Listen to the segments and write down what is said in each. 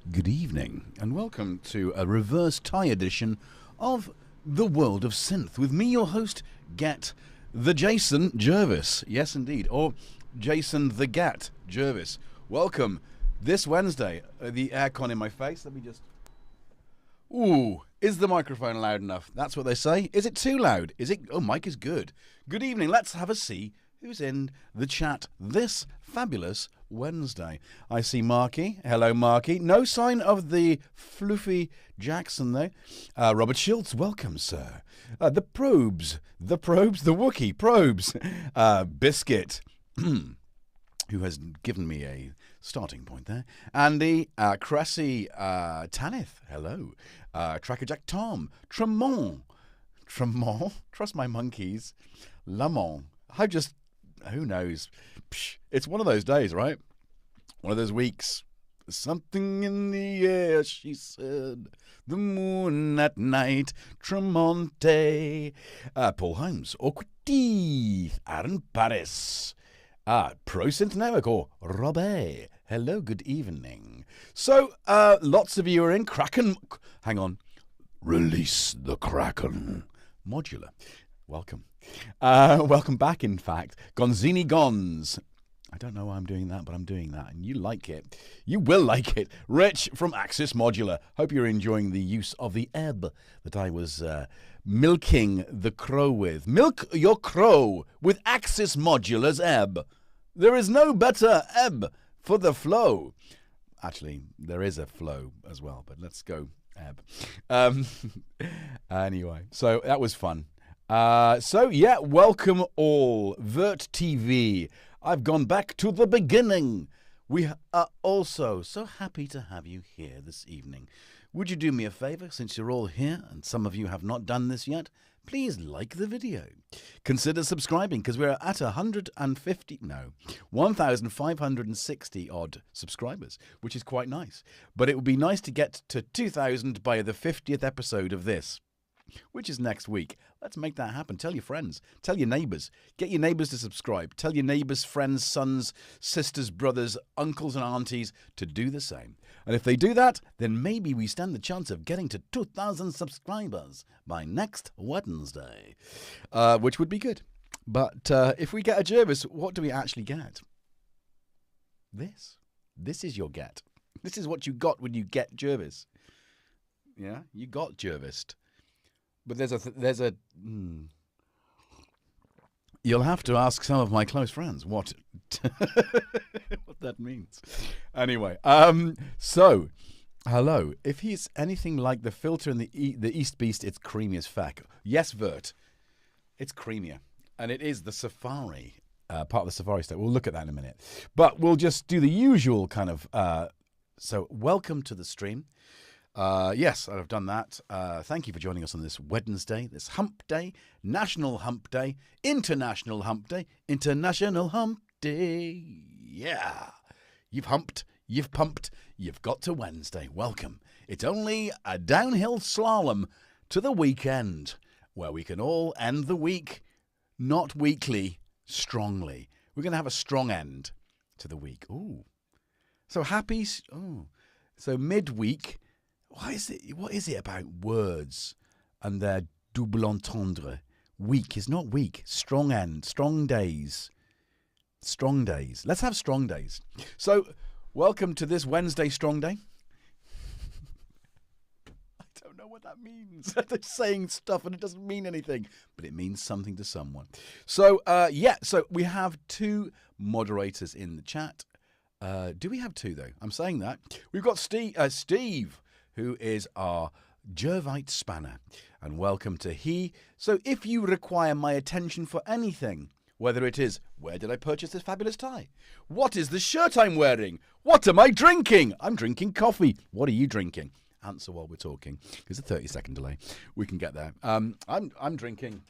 Good evening, and welcome to a reverse tie edition of The World of Synth with me, your host, GetJervis. Yes, indeed, or Jason the Gat Jervis. Welcome this Wednesday. The aircon in my face. Let me just. Ooh, is the microphone loud enough? That's what they say. Is it too loud? Is it? Oh, mic is good. Good evening. Let's have a see who's in the chat this fabulous Wednesday. I see Marky. Hello, Marky. No sign of the fluffy Jackson, though. Robert Schultz, welcome, sir. The Wookie Probes. Biscuit. who has given me a starting point there. Andy, Cressy, Tanith, hello. Trackerjack Tom, Tremont, Trust My Monkeys, Lamont. Who knows? Psh, it's one of those days, right? One of those weeks. Something in the air, she said. The moon at night, Tremonte. Paul Holmes, Awkward Teeth, Aaron Paris. Pro-Synth Network, or Robert. Hello, good evening. So, lots of you are in Kraken. Hang on. Release the Kraken. Modular. Welcome. Welcome back, in fact. Gonzini Gons. I don't know why I'm doing that, but I'm doing that, and you like it. You will like it. Rich from Axis Modular. Hope you're enjoying the use of the ebb that I was milking the crow with. Milk your crow with Axis Modular's ebb. There is no better ebb for the flow. Actually, there is a flow as well, but let's go ebb. Anyway, so that was fun. Yeah, welcome all. Vert TV. I've gone back to the beginning. We are also so happy to have you here this evening. Would you do me a favor, since you're all here, and some of you have not done this yet? Please like the video. Consider subscribing, because we're at 1,560 odd subscribers, which is quite nice. But it would be nice to get to 2,000 by the 50th episode of this, which is next week. Let's make that happen. Tell your friends. Tell your neighbours. Get your neighbours to subscribe. Tell your neighbours, friends, sons, sisters, brothers, uncles and aunties to do the same. And if they do that, then maybe we stand the chance of getting to 2,000 subscribers by next Wednesday, which would be good. But if we get a Jervis, what do we actually get? This. This is your get. This is what you got when you get Jervis. Yeah, you got Jervis. But you'll have to ask some of my close friends what what that means. Anyway, so hello. If he's anything like the filter in the East Beast, it's creamy as feck. Yes, Vert, it's creamier, and it is the Safari part of the Safari stack. We'll look at that in a minute, but we'll just do the usual kind of. So welcome to the stream. Yes, I've done that. Thank you for joining us on this Wednesday, this Hump Day, National Hump Day, International Hump Day, International Hump Day. Yeah. You've humped, you've pumped, you've got to Wednesday. Welcome. It's only a downhill slalom to the weekend, where we can all end the week, not weekly, strongly. We're going to have a strong end to the week. Ooh. So happy. Oh. So midweek. What is it about words and their double entendre? Week is not weak. Strong end. Strong days. Strong days. Let's have strong days. So, welcome to this Wednesday Strong Day. I don't know what that means. They're saying stuff and it doesn't mean anything, but it means something to someone. So, so we have two moderators in the chat. Do we have two, though? I'm saying that. We've got Steve, who is our Jervite spanner, and welcome to he. So if you require my attention for anything, whether it is, where did I purchase this fabulous tie? What is the shirt I'm wearing? What am I drinking? I'm drinking coffee. What are you drinking? Answer while we're talking. There's a 30-second delay. We can get there. I'm drinking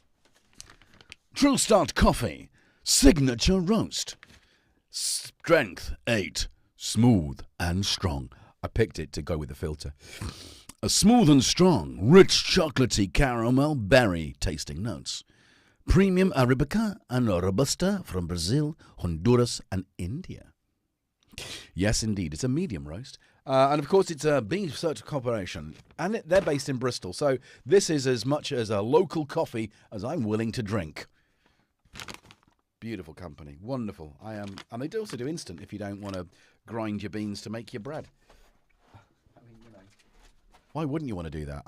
True Start Coffee, Signature Roast, Strength 8, Smooth and Strong. I picked it to go with the filter. A smooth and strong, rich chocolatey caramel berry tasting notes. Premium Arabica and Robusta from Brazil, Honduras and India. Yes, indeed. It's a medium roast. And, of course, it's a Beef Search Corporation. And they're based in Bristol. So this is as much as a local coffee as I'm willing to drink. Beautiful company. Wonderful. And they also do instant if you don't want to grind your beans to make your bread. Why wouldn't you want to do that?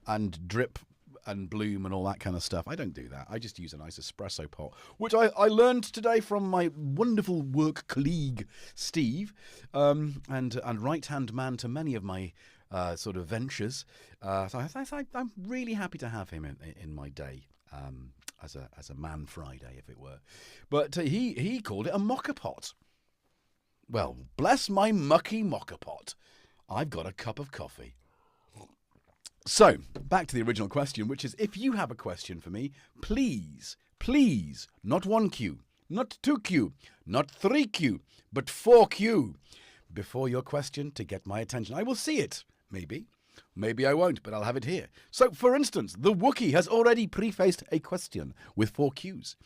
And drip and bloom and all that kind of stuff. I don't do that. I just use a nice espresso pot, which I learned today from my wonderful work colleague, Steve, and right-hand man to many of my sort of ventures. So I'm really happy to have him in my day as a man Friday, if it were. But he called it a mocha pot. well, bless my mucky mocha pot. I've got a cup of coffee. So, back to the original question, which is, if you have a question for me, please, not 1Q, not 2Q, not 3Q, but 4Q before your question to get my attention. I will see it, maybe. Maybe I won't, but I'll have it here. So, for instance, the Wookiee has already prefaced a question with 4 Qs.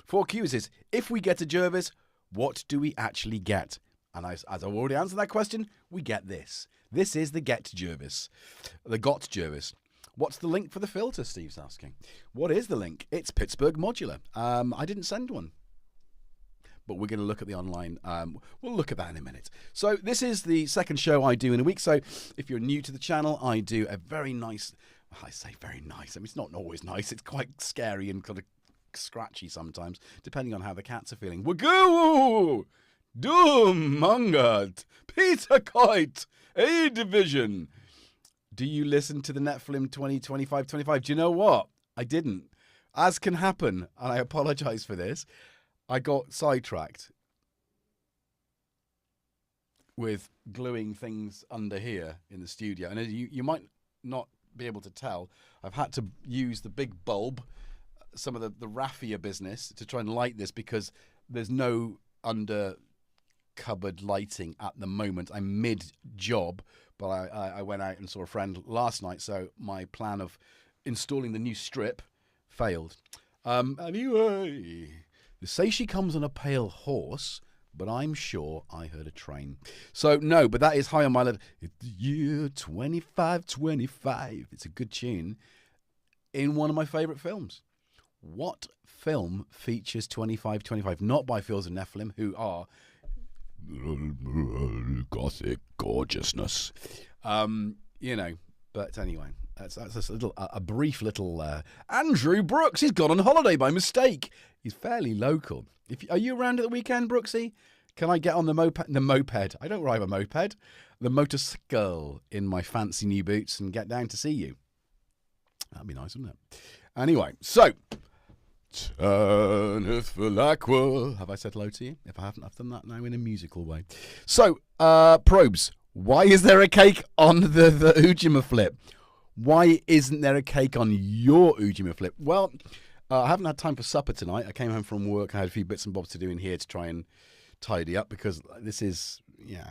4 Qs is, if we get a Jervis, what do we actually get? And as I've already answered that question, we get this. This is the GetJervis. The GetJervis. What's the link for the filter, Steve's asking. What is the link? It's Pittsburgh Modular. I didn't send one. But we're going to look at the online. We'll look at that in a minute. So this is the second show I do in a week. So if you're new to the channel, I do a very nice, I say very nice. I mean, it's not always nice. It's quite scary and kind of scratchy sometimes, depending on how the cats are feeling. Wagoo! Doom Mungard! Peter Coit! A Division! Do you listen to the Netflix 2025? Do you know what? I didn't. As can happen, and I apologize for this, I got sidetracked with gluing things under here in the studio. And as you might not be able to tell, I've had to use the big bulb, some of the raffia business, to try and light this because there's no under cupboard lighting at the moment. I'm mid-job, but I went out and saw a friend last night, so my plan of installing the new strip failed. Anyway... They say she comes on a pale horse, but I'm sure I heard a train. So, no, but that is high on my list. It's the year 2525. It's a good tune in one of my favourite films. What film features 2525? Not by Fields and Nephilim, who are gothic gorgeousness. You know, but anyway. That's a brief little... Andrew Brooks, he's gone on holiday by mistake. He's fairly local. Are you around at the weekend, Brooksy? Can I get on the moped? I don't ride a moped. The motorcycle in my fancy new boots and get down to see you. That'd be nice, wouldn't it? Anyway, so... Turneth for l'aqua. Have I said hello to you? If I haven't, I've done that now in a musical way. So, probes. Why is there a cake on the Ujima flip? Why isn't there a cake on your Ujima flip? Well, I haven't had time for supper tonight. I came home from work. I had a few bits and bobs to do in here to try and tidy up because this is, yeah.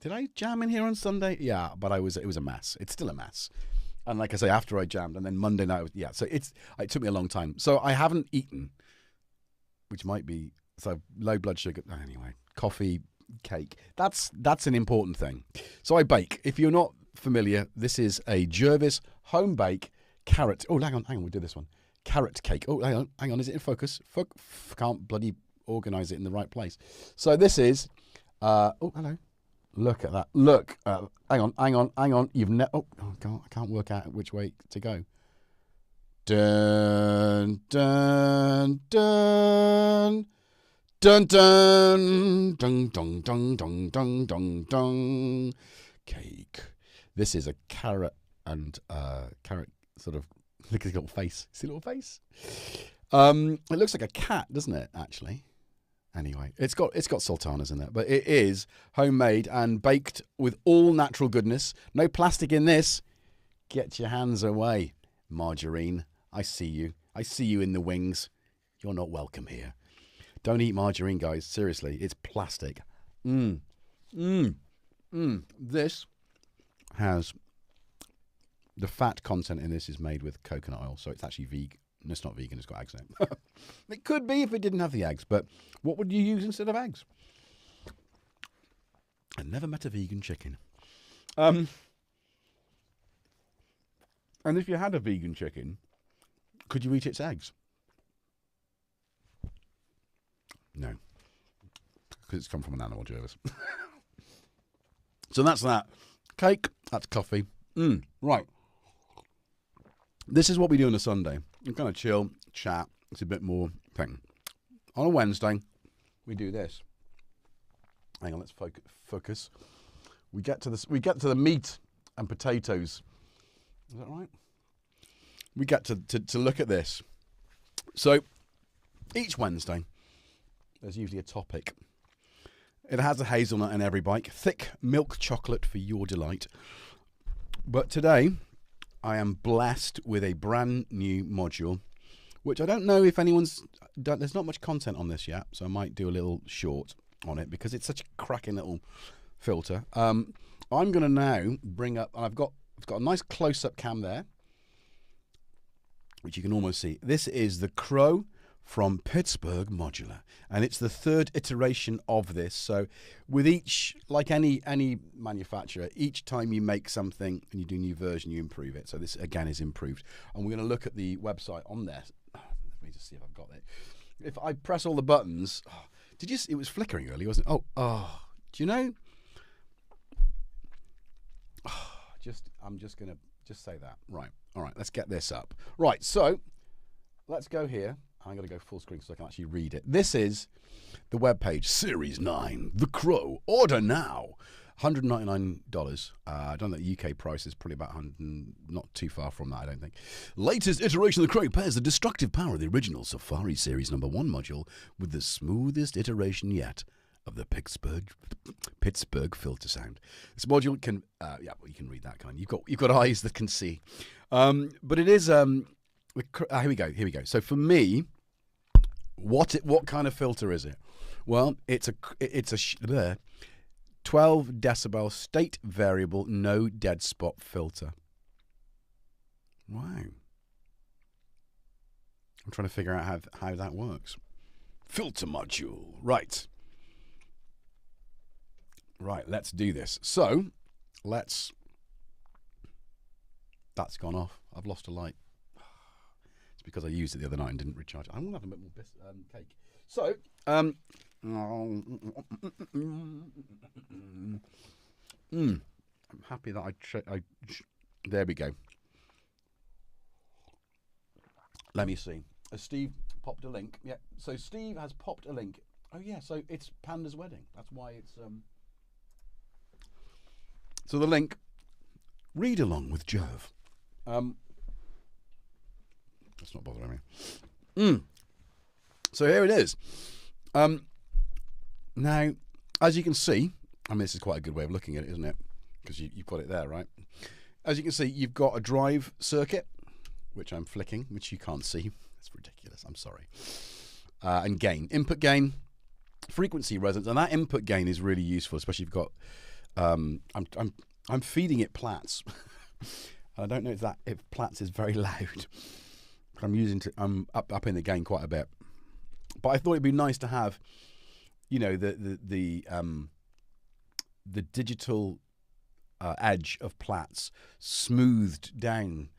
Did I jam in here on Sunday? Yeah, but it was a mess. It's still a mess. And like I say, after I jammed, and then Monday night, yeah. So it took me a long time. So I haven't eaten, which might be, so low blood sugar. Anyway, coffee, cake. That's an important thing. So I bake. If you're not familiar, this is a Jervis home bake carrot. Oh, hang on, we'll do this one. Carrot cake. Oh, hang on, is it in focus? Can't bloody organise it in the right place. So this is, oh, hello. Look at that. Look, hang on. Oh, God, I can't work out which way to go. Dun, dun, dun. Dun, dun, dun, dun, dun, dun, dun, dun, dun. Cake. This is a carrot and carrot sort of, look at his little face. See little face? It looks like a cat, doesn't it, actually? Anyway, it's got sultanas in there, but it is homemade and baked with all natural goodness. No plastic in this. Get your hands away, margarine. I see you. I see you in the wings. You're not welcome here. Don't eat margarine, guys. Seriously, it's plastic. This has the fat content in this is made with coconut oil, so it's actually vegan. No, it's not vegan. It's got eggs in it. It could be if it didn't have the eggs, but what would you use instead of eggs? I never met a vegan chicken. And if you had a vegan chicken, could you eat its eggs? No, because it's come from an animal, Jervis. So that's that. Cake, that's coffee. Right. This is what we do on a Sunday. We kind of chill, chat. It's a bit more thing. On a Wednesday, we do this. Hang on, let's focus. We get to this. We get to the meat and potatoes. Is that right? We get to look at this. So each Wednesday, there's usually a topic. It has a hazelnut in every bike. Thick milk chocolate for your delight. But today, I am blessed with a brand new module, which I don't know if anyone's done. There's not much content on this yet, so I might do a little short on it because it's such a cracking little filter. I'm going to now bring up, and I've got a nice close-up cam there, which you can almost see. This is the Crow from Pittsburgh Modular, and it's the third iteration of this. So with each, like any manufacturer, each time you make something and you do a new version, you improve it. So this again is improved, and we're going to look at the website on there. Let me just see if I've got it. If I press all the buttons, did you see, it was flickering earlier, wasn't it? Oh, do you know, I'm just going to say that. Right, all right, let's get this up. Right, so let's go here. I'm going to go full screen so I can actually read it. This is the webpage, Series 9, The Crow. Order now. $199. I don't know, the UK price is probably about 100, not too far from that, I don't think. Latest iteration of the Crow pairs the destructive power of the original Safari Series #1 module with the smoothest iteration yet of the Pittsburgh filter sound. This module can, well, you can read that, kind. You've got eyes that can see. But it is, here we go. So for me, what kind of filter is it? Well, it's a 12 decibel state variable, no dead spot filter. Wow. I'm trying to figure out how that works. Filter module. Right, let's do this. So, that's gone off. I've lost a light. It's because I used it the other night and didn't recharge it. I want to have a bit more cake. So, I'm happy that I there we go. Let me see. Has Steve popped a link? Yeah. So Steve has popped a link. Oh yeah. So it's Panda's wedding. That's why it's. So the link. Read along with Jerv. That's not bothering me. So here it is. Now, as you can see, I mean, this is quite a good way of looking at it, isn't it? Because you've got it there, right? As you can see, you've got a drive circuit, which I'm flicking, which you can't see. That's ridiculous. I'm sorry. And gain, input gain, frequency resonance, and that input gain is really useful, especially if you've got. I'm feeding it Platts. I don't know if Platts is very loud. I'm up in the gain quite a bit. But I thought it'd be nice to have, you know, the digital edge of Platts smoothed down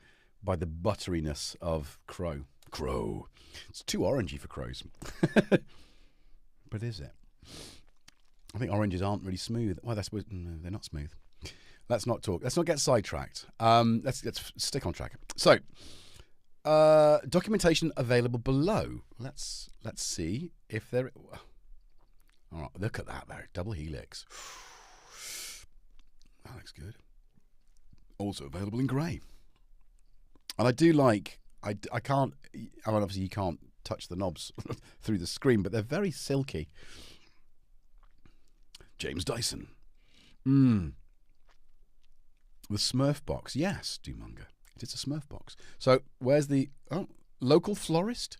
by the butteriness of Crow. It's too orangey for Crows. But is it? I think oranges aren't really smooth. Well, that's no, they're not smooth. Let's not talk. Let's not get sidetracked. Let's stick on track. So. Documentation available below. Let's see if there. All right, look at that there, double helix. That looks good. Also available in grey. And I do like. I can't. I mean, obviously you can't touch the knobs through the screen, but they're very silky. James Dyson. The Smurf box. Yes, Doomonger. It's a Smurf box. So where's the local florist?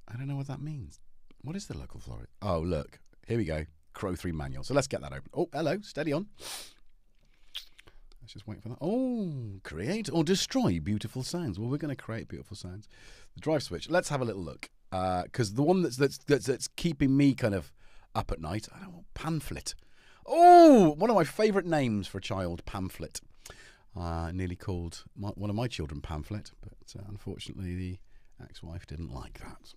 I don't know what that means. What is the local florist? Oh, look. Here we go. Crow 3 manual. So let's get that open. Oh, hello. Steady on. Let's just wait for that. Oh, create or destroy beautiful sounds. Well, we're going to create beautiful sounds. The drive switch. Let's have a little look. Because the one that's keeping me kind of up at night. I don't know. Pamphlet. Oh, one of my favourite names for a child. Pamphlet. Nearly called one of my children Pamphlet, but unfortunately the ex-wife didn't like that.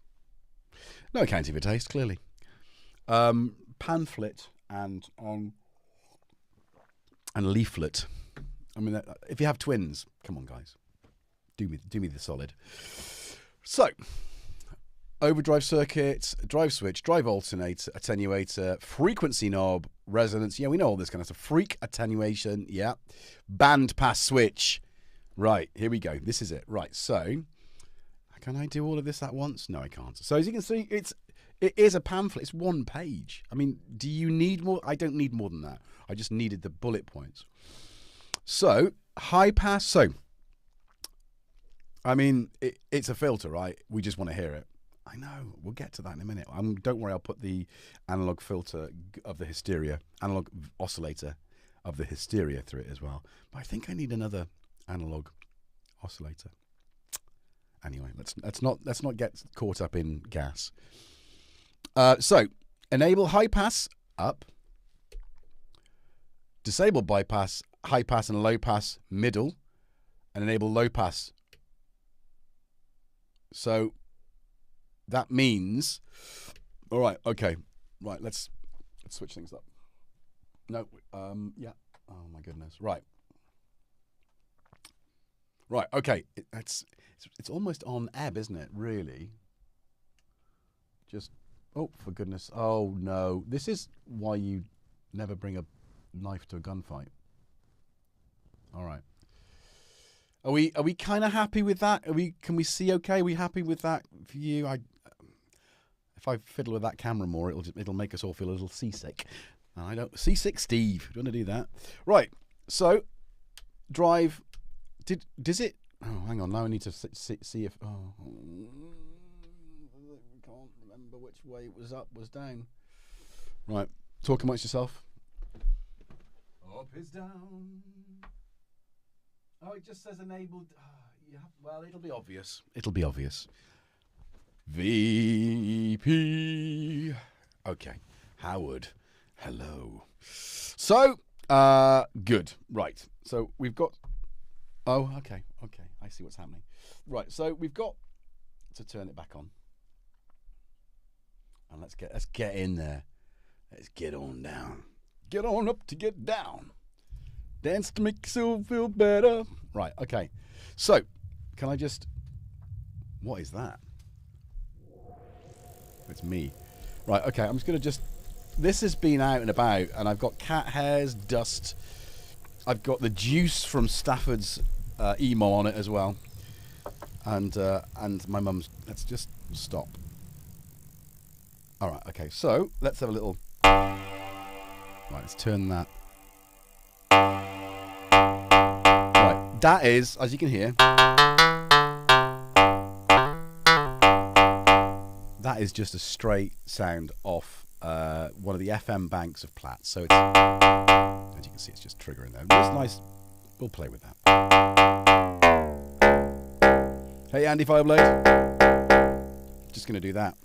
No accounting for taste, clearly. Pamphlet and leaflet. I mean, if you have twins, come on, guys, do me the solid. So, overdrive circuit, drive switch, drive alternator, attenuator, frequency knob, resonance. Yeah, we know all this kind of stuff. Freak attenuation. Yeah. Band pass switch. Right, here we go. This is it. Right, so can I do all of this at once? No, I can't. So as you can see, It is a pamphlet. It's 1 page. I mean, do you need more? I don't need more than that. I just needed the bullet points. So, high pass. So, I mean, it's a filter, right? We just want to hear it. I know. We'll get to that in a minute. Don't worry. I'll put the analog filter of the hysteria, analog oscillator of the hysteria through it as well. But I think I need another analog oscillator. Anyway, let's not get caught up in gas. So, enable high pass up, disable bypass, high pass and low pass middle, and enable low pass. So that means, all right, okay, right. Let's switch things up. No, yeah. Oh my goodness. Right. Okay. It's almost on ebb, isn't it? Really. Just. Oh, for goodness. Oh, no. This is why you never bring a knife to a gunfight. All right. Are we kind of happy with that? Can we see okay? Are we happy with that view? If I fiddle with that camera more, it'll make us all feel a little seasick. And I don't seasick Steve. Don't want to do that. Right. So, drive. Does it? Oh, hang on. Now I need to see if. Oh. Can't remember which way it was up, was down. Right, talk amongst yourself. Up is down. Oh, it just says enabled. Yeah, well, it'll be obvious. It'll be obvious. VP. Okay, Howard. Hello. So, good. Right. So we've got. Oh, okay. I see what's happening. Right. So we've got to turn it back on. And let's get in there. Let's get on down. Get on up to get down. Dance to make yourself feel better. Right, okay. So, can I just... What is that? It's me. Right, okay, I'm just going to just... This has been out and about, and I've got cat hairs, dust. I've got the juice from Stafford's emo on it as well. And my mum's... Let's just stop. All right, okay, so let's have a little... Right, let's turn that. Right, that is, as you can hear, that is just a straight sound off one of the FM banks of Platt. So it's, as you can see, it's just triggering there. It's nice. We'll play with that. Hey, Andy Fireblade. Just going to do that.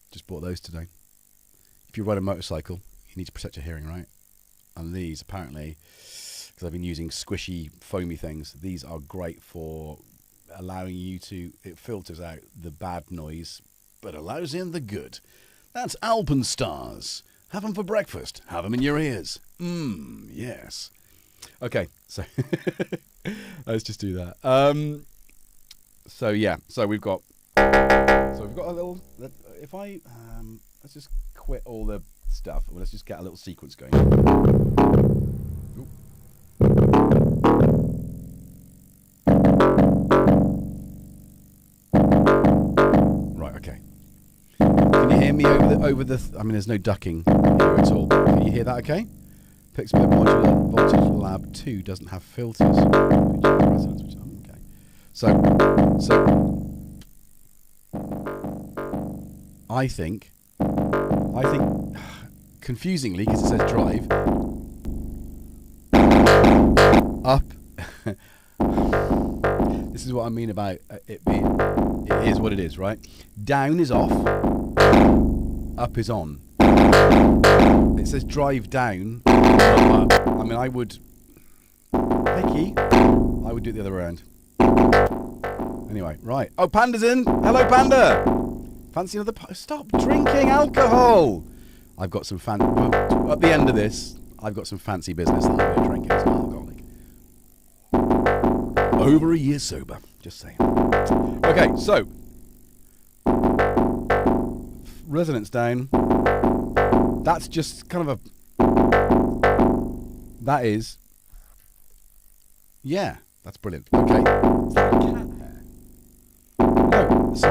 Just bought those today. If you ride a motorcycle, you need to protect your hearing, right? And these, apparently, because I've been using squishy, foamy things, these are great for allowing you to... It filters out the bad noise, but allows in the good. That's Alpenstars. Have them for breakfast. Have them in your ears. Yes. Okay, so let's just do that. So yeah, so we've got a little. If I let's just quit all the stuff. Let's just get a little sequence going. Ooh. Right. Okay. Can you hear me over the? I mean, there's no ducking here at all. Can you hear that? Okay. Pittsburgh Modular Voltage Lab 2 doesn't have filters. Okay. So I think confusingly, because it says drive up. This is what I mean about it being. It is what it is, right? Down is off. Up is on. It says drive down. Not up. I mean, I would. Becky, I would do it the other way around. Anyway, right. Oh, Panda's in. Hello, Panda. Fancy another... Stop drinking alcohol. I've got some at the end of this, I've got some fancy business that I'm going to drink. It's not alcoholic. Over a year sober. Just saying. Okay, so. Resonance down. That's just kind of a... That is... Yeah, that's brilliant. Okay. Is that a cat hair? No. So,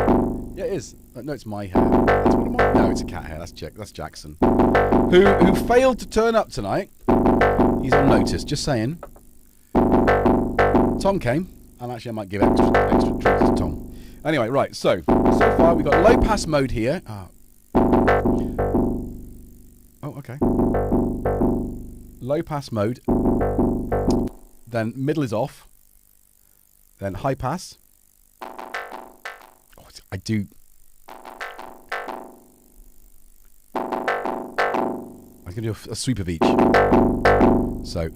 Yeah, it is. No, it's my hair. That's one of my. No, it's a cat hair. That's Jackson, who failed to turn up tonight. He's on notice. Just saying. Tom came, and actually I might give extra treats to Tom. Anyway, right. So far we've got low pass mode here. Oh, okay. Low pass mode. Then middle is off. Then high pass. Oh, I do. I'm going to do a sweep of each. So.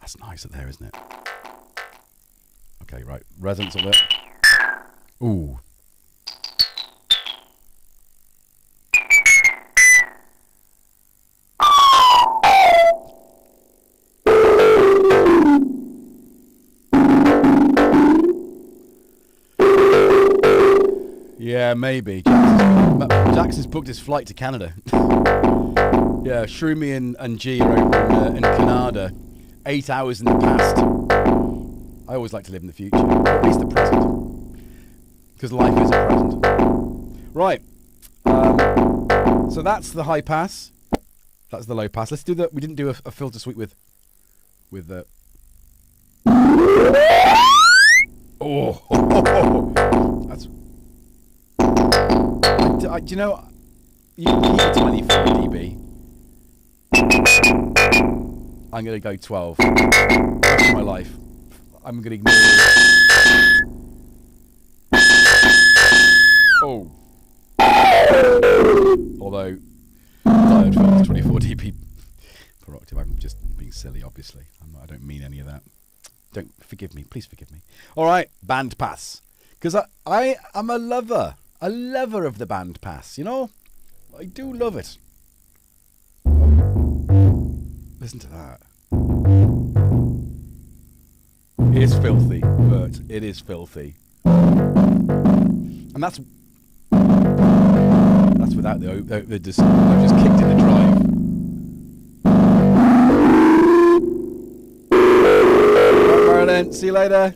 That's nice up there, isn't it? Okay, right. Resonance of it. Ooh. Yeah, maybe. Jackson's booked his flight to Canada. Yeah, Shroomy and G are over in Canada. 8 hours in the past. I always like to live in the future, or at least the present, because life is a present. Right. So that's the high pass. That's the low pass. Let's do the. We didn't do a filter sweep with the. Oh, that's. Do you know? You can keep it 24 dB. I'm going to go 12. That's my life. I'm going to ignore it. Oh. Although, diode filter 24 dB per octave. I'm just being silly, obviously. I don't mean any of that. Don't forgive me. Please forgive me. All right, band pass. Because I am a lover of the band pass, you know? I do love it. Listen to that. It's filthy, Bert. It is filthy. And that's without the I've just kicked in the drive. Right, Marilyn. See you later.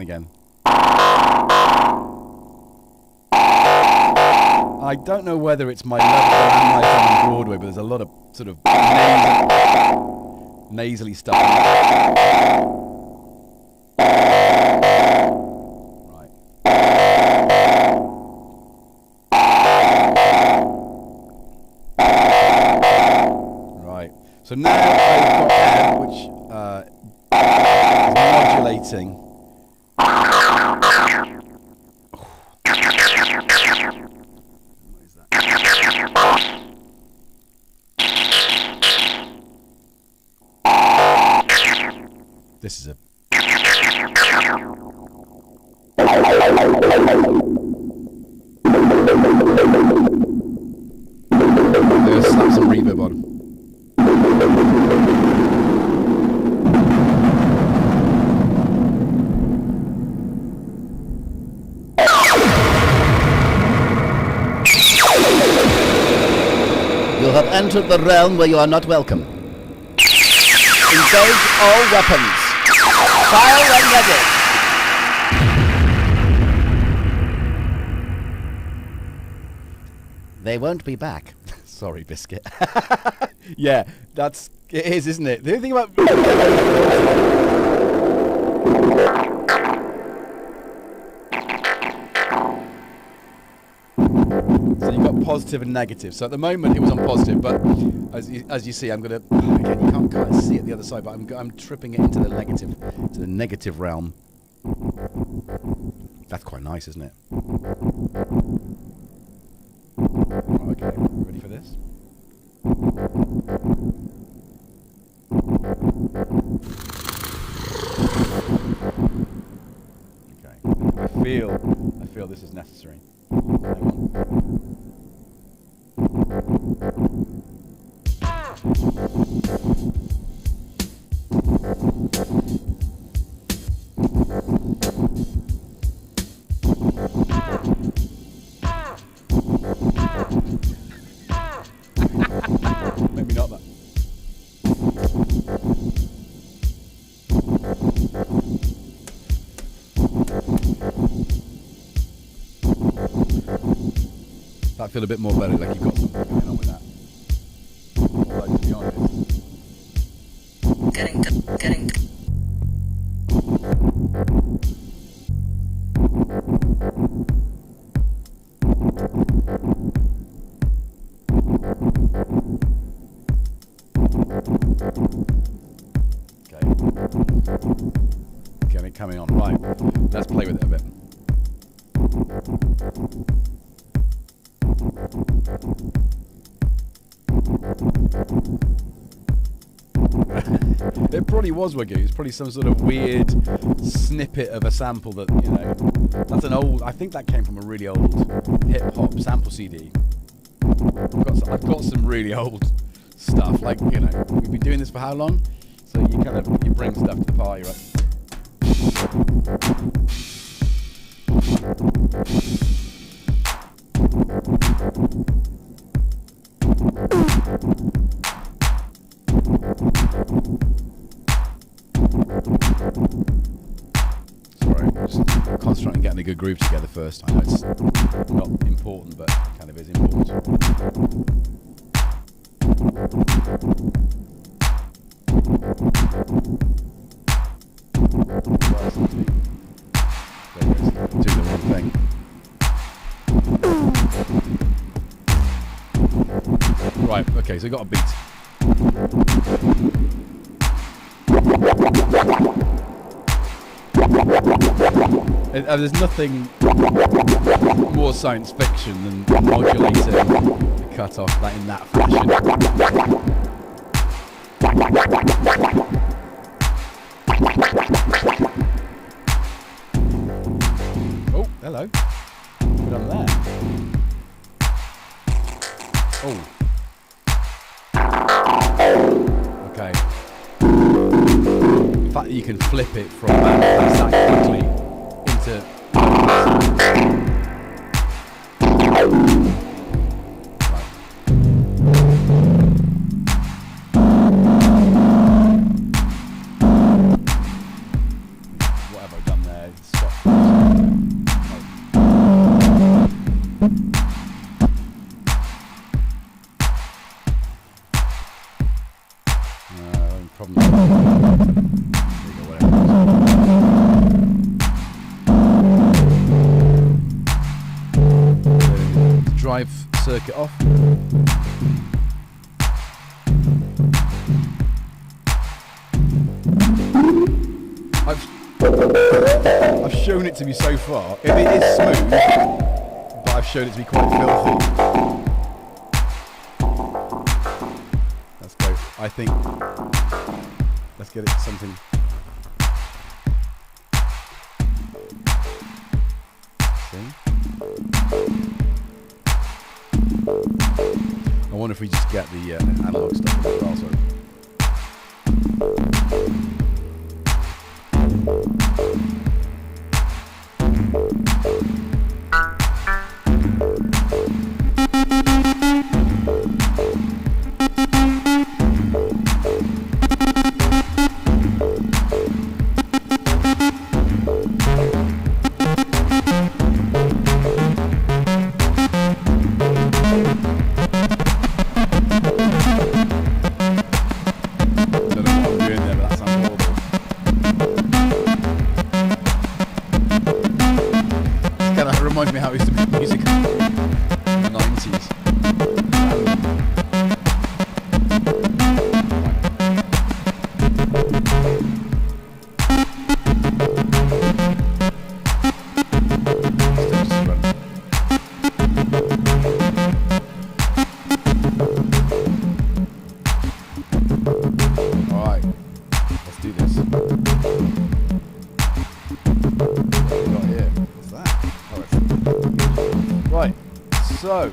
Again. I don't know whether it's my love of the landlight on Broadway, but there's a lot of sort of nasally stuff. Right. Right. So now I've got air, which is modulating. This is a. Let's slap some reverb on. You have entered the realm where you are not welcome. Engage all weapons. Fire when ready. They won't be back. Sorry, Biscuit. Yeah, it is, isn't it? The only thing about... So you've got positive and negative. So at the moment it was on positive, but as you see, I'm going to... Again, you can't quite see it the other side, but I'm tripping it into the negative realm. That's quite nice, isn't it? Okay, ready for this? Okay, I feel this is necessary. Maybe not that. That feel a bit more better, like you've got something going on with that. Although, to be honest, Getting. Get it coming on. Right, let's play with it a bit. It probably was Wagyu. It's probably some sort of weird snippet of a sample that, you know, that's an old, I think that came from a really old hip-hop sample CD. I've got some really old stuff, like, you know, we've been doing this for how long? So you kind of, you bring stuff to the party, right? Sorry, just concentrating on getting a good groove together first. I know it's not important, but it kind of is important. Do the wrong thing. Right, okay, so we got a beat. There's nothing more science fiction than modulating the cut-off that in that fashion. Oh, hello. Put on there. Oh. Okay. The fact that you can flip it from that quickly into what have I done there? Stop. Drive circuit off. I've shown it to be so far. If it is smooth, but I've shown it to be quite filthy. Let's go. I think let's get it something. See? I wonder if we just get the analog stuff as well. Sorry. So.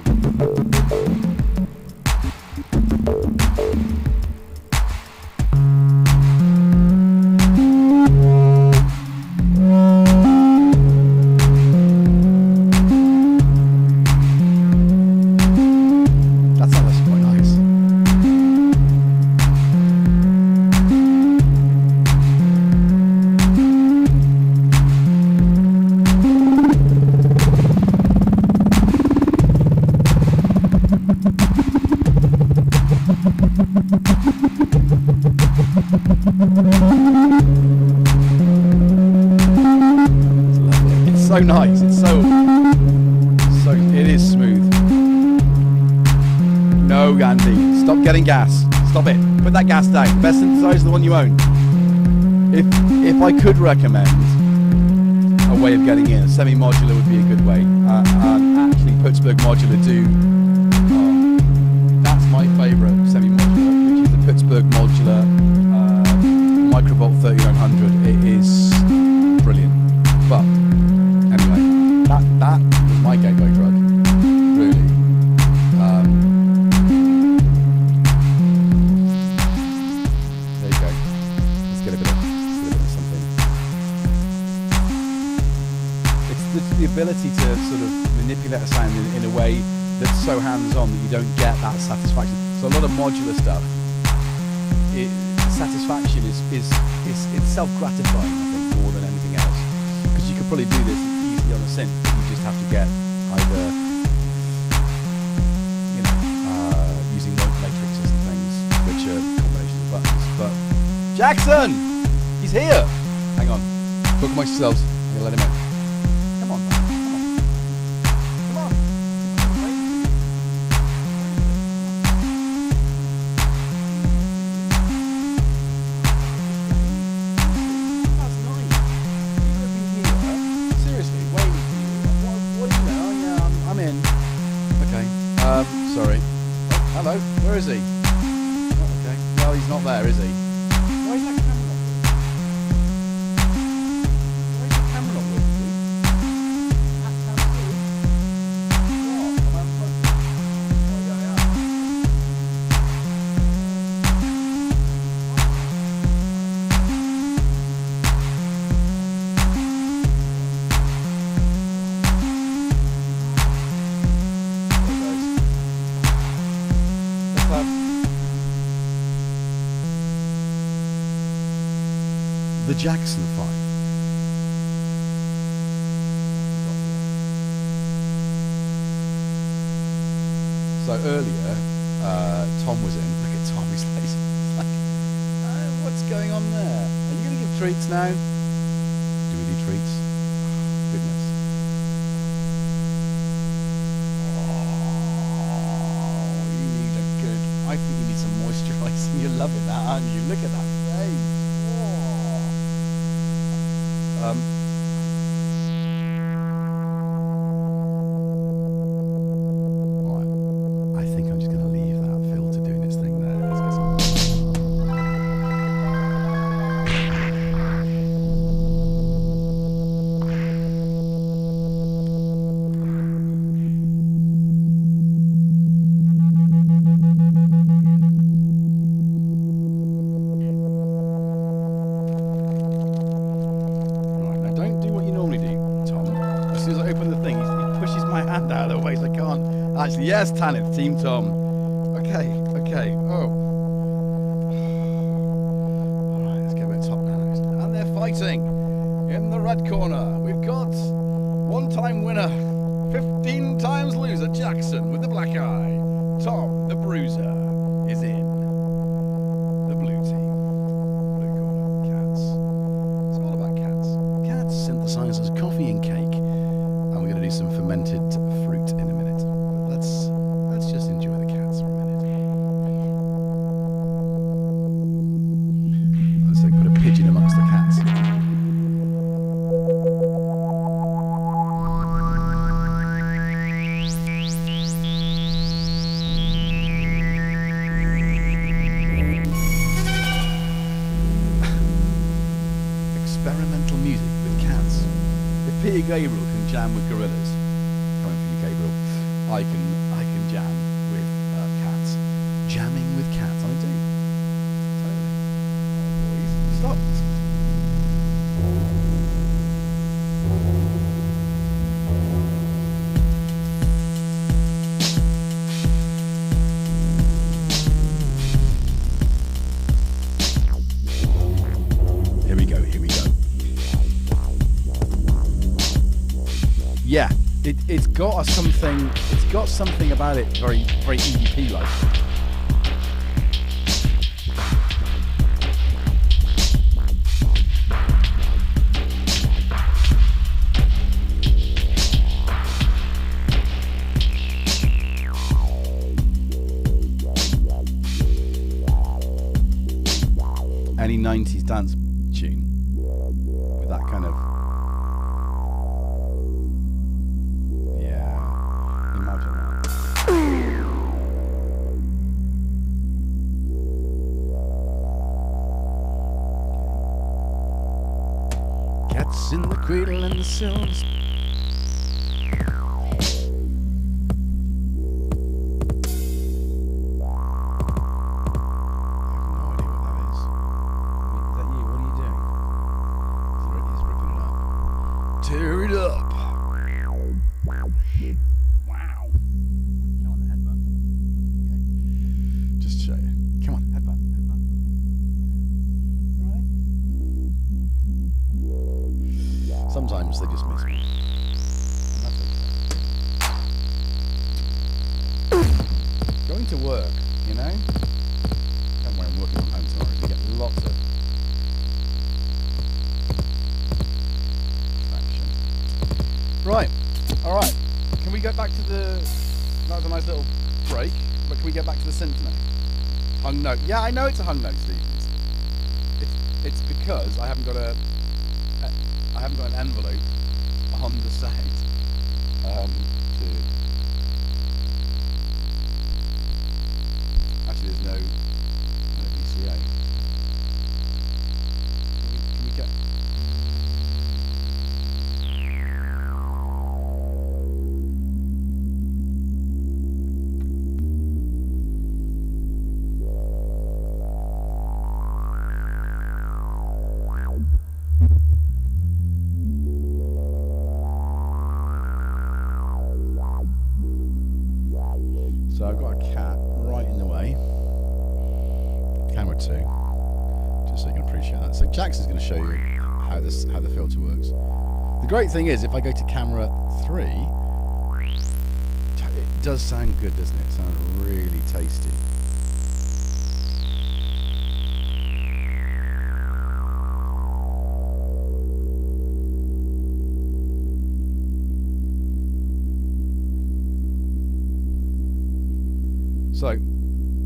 So nice, it's so it is smooth. No, Andy, stop getting gas. Stop it. Put that gas down. The best synthesizer is the one you own. If I could recommend a way of getting in, a semi-modular would be a good way. Actually, Pittsburgh Modular do. That's my favourite semi-modular, which is the Pittsburgh Modular Microvolt 3900. It is brilliant. But anyway, that was my gateway drug, really. There you go. Let's get a bit of something. It's the ability to sort of manipulate a sound in a way that's so hands-on that you don't get that satisfaction. So a lot of modular stuff, the satisfaction is it's self-gratifying, I think, more than anything else. Because you could probably do this easily on a synth, but you just have to get either, using note matrices and things, which are combinations of buttons. But Jackson, he's here. Hang on, book yourselves. I'm gonna let him in. Come on, man. Come on. That's nice. You could be here. Seriously, waiting for you. What do you know? Yeah, I'm in. Okay. Sorry. Oh, hello. Where is he? Oh, okay. Well, he's not there, is he? Why is that camera not working? Why is the camera not working? That sounds good. What? I'm unplugged. Oh, yeah. Let's have the Jackson 5. So earlier, Tom was in. Look at Tom, he's like, what's going on there? Are you going to give treats now? Do we do treats? Oh, goodness. Oh, you need a good. I think you need some moisturising. You're loving that, aren't you? Look at that face. Right. I think I'm just going to leave that filter doing its thing there. Let's get some. Right, now don't do what you normally do, Tom. As soon as I open the thing, he pushes my hand out of the way so I can't. Actually, yes, Tanith, Team Tom. Okay. Oh. Alright, let's get a bit top now next. And they're fighting. In the red corner, we've got one-time winner, 15 times loser, Jackson with the black eye. Tom, the bruiser, is in. The blue team. Blue corner, cats. It's all about cats. Cats, synthesizers, coffee and cake. And we're going to do some fermented fruit in a minute. But let's just enjoy the cats for a minute. Let's say put a pigeon amongst the cats. Experimental music with cats. If Peter Gabriel can jam with gorillas, coming for you, Gabriel, I can jam with cats. Jamming with cats, I do. Totally. Oh, boys, stop. Here we go. Yeah, it's got something. It's got something about it very EVP like. Any 90s dance tune with that kind of, yeah, imagine that. Cats in the cradle and the sills. Tear it up. Wow. Come on, headbutt. Okay. Just show you. Come on, headbutt. Right. Sometimes they just miss me. Going to work, you know? Don't worry, I'm working from home tomorrow. You get lots of right, alright. Can we get back to the... That was a nice little break, but can we get back to the synth note? Hung note. Yeah, I know it's a hung note, Steve. It's because I haven't got an envelope on the site Actually, there's no VCA. Can we get... So I've got a cat right in the way. Camera 2, just so you can appreciate that. So Jax is going to show you how the filter works. The great thing is, if I go to camera 3, it does sound good, doesn't it? It sounds really tasty. So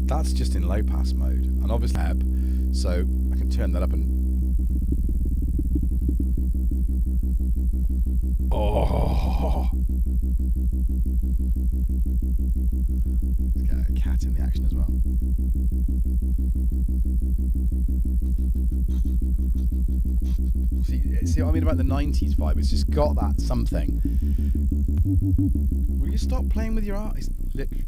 that's just in low pass mode, and obviously so I can turn that up and let's get a cat in the action as well. See what I mean about the 90s vibe? It's just got that something. Will you stop playing with your art? It's literally...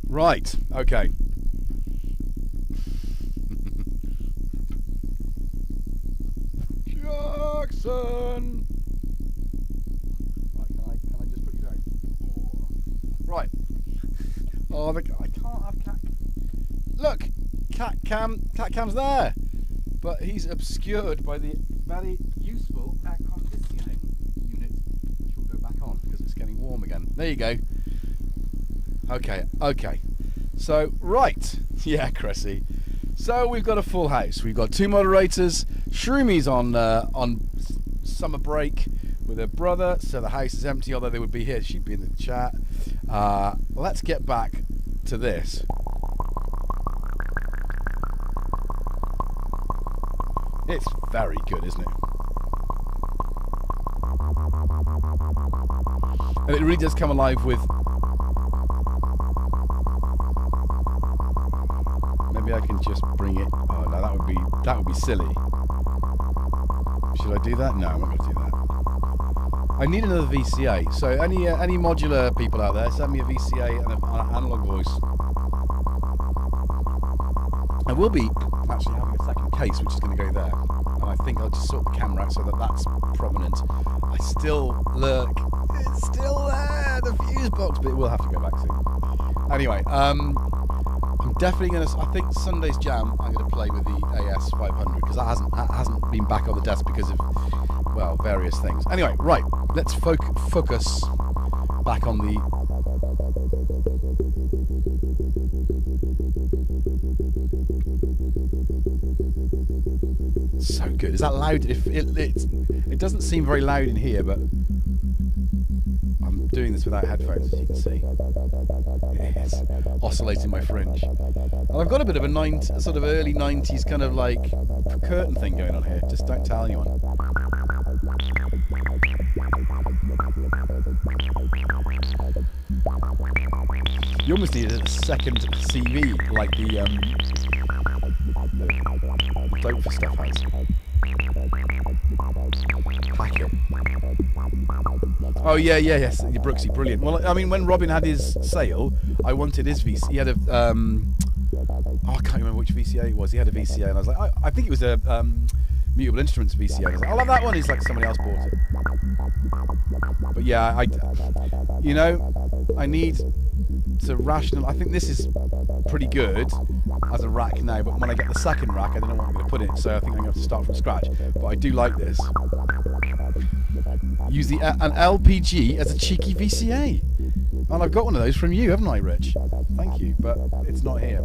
Right, okay. Jackson! Right, can I just put you down? Oh. Right. Oh, I can't have cat... Look! Cat cam's there! But he's obscured by the very useful air conditioning unit, which will go back on because it's getting warm again. There you go. Okay. So, right. Yeah, Cressy. So, we've got a full house. We've got 2 moderators. Shroomi's on summer break with her brother, so the house is empty, although they would be here. She'd be in the chat. Let's get back to this. It's very good, isn't it? And it really does come alive with... Maybe I can just bring it... Oh, no, that would be silly. Should I do that? No, I'm not going to do that. I need another VCA. So any modular people out there, send me a VCA and an analog voice. I will be actually having a second case, which is going to go there. And I think I'll just sort the camera out so that that's prominent. I still look. It's still there, the fuse box, but it will have to go back soon. Anyway, I'm definitely going to... I think Sunday's Jam I'm going to play with the AS500 because that hasn't been back on the desk because of, well, various things. Anyway, right, let's focus back on the... So good. Is that loud? It doesn't seem very loud in here, but I'm doing this without headphones, as you can see. It's oscillating my fringe. And I've got a bit of a sort of early 90s kind of like curtain thing going on here. Just don't tell anyone. You almost need a second CV, like the Dope for stuff has. Packet. Oh yeah, yes, Brooksy, brilliant. Well, I mean, when Robin had his sale, I wanted his VCA. He had a, I can't remember which VCA it was. He had a VCA, and I was like, I think it was a Mutable Instruments VCA. And I was like, I'll have that one. He's like, somebody else bought it. But yeah, I need to rational. I think this is pretty good as a rack now, but when I get the second rack, I don't know what I'm going to put in, so I think I'm going to have to start from scratch. But I do like this. Use an LPG as a cheeky VCA. And I've got one of those from you, haven't I, Rich? Thank you, but it's not here.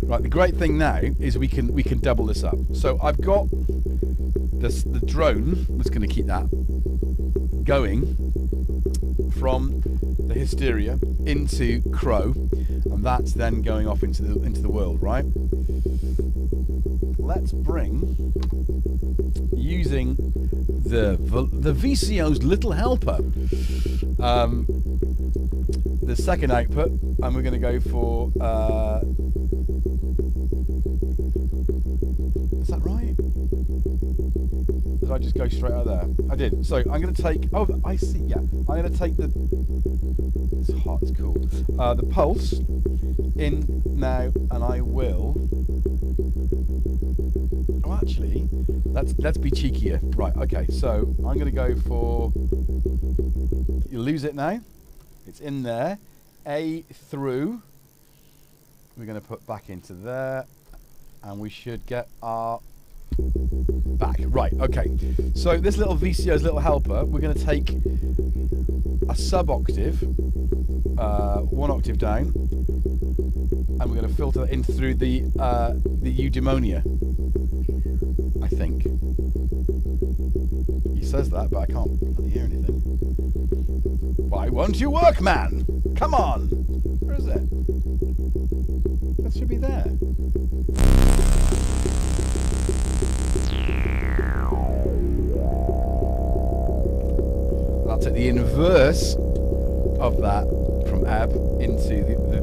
Right, the great thing now is we can double this up. So I've got the drone that's going to keep that going from the Hysteria into Crow, and that's then going off into the world, right? Let's bring, using the VCO's little helper, the second output, and we're going to go for is that right? Did I just go straight out there? I did. So I'm going to take... Oh, I see, yeah. I'm going to take the... It's hot, it's cool. The pulse in now, and I will... Oh, actually, let's be cheekier. Right, okay, so I'm going to go for... You lose it now. It's in there. A through. We're going to put back into there. And we should get our back. Right, okay. So this little VCO's little helper, we're going to take a sub-octave, 1 octave down, and we're going to filter in through the eudaimonia, I think. He says that, but I can't really hear anything. Why won't you work, man? Come on! Where is it? That should be there. I'll take the inverse of that from AB into the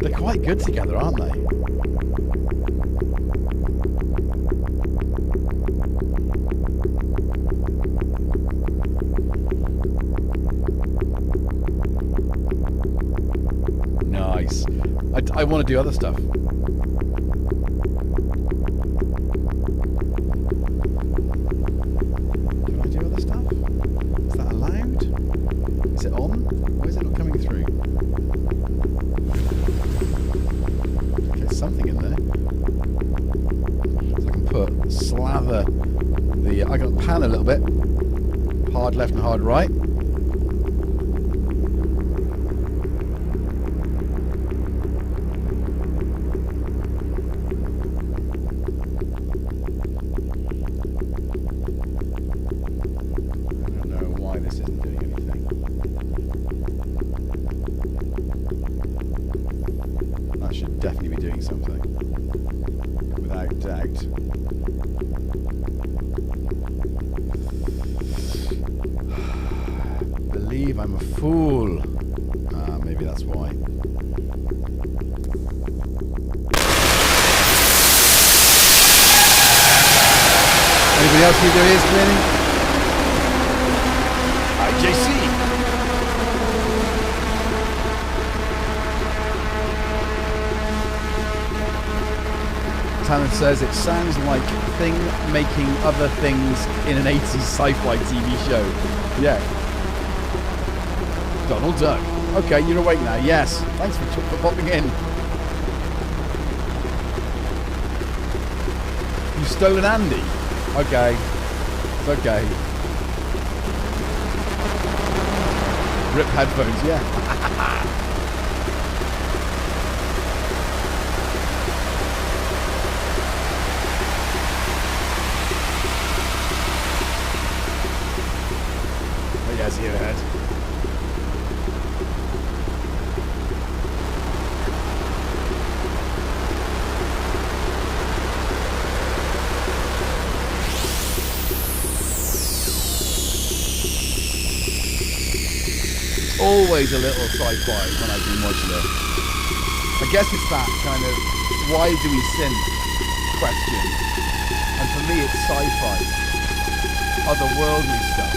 They're quite good together, aren't they? Nice. I want to do other stuff. Can I do other stuff? Is that allowed? Is it on? Why is it not coming through? Okay, something in there. So I can put slather the... I can pan a little bit. Hard left and hard right. this isn't doing anything. That should definitely be doing something. Without doubt. Believe I'm a fool. Ah, maybe that's why. Anybody else need their ears cleaning? Hi, JC. Tanner says it sounds like thing making other things in an 80s sci-fi TV show. Yeah. Donald Duck. Okay, you're awake now. Yes. Thanks for popping in. You've stolen Andy. Okay. It's okay. Rip headphones, yeah. Oh, yeah, see you ahead. Always a little sci-fi when I do modular. I guess it's that kind of why do we synth question, and for me it's sci-fi, otherworldly stuff.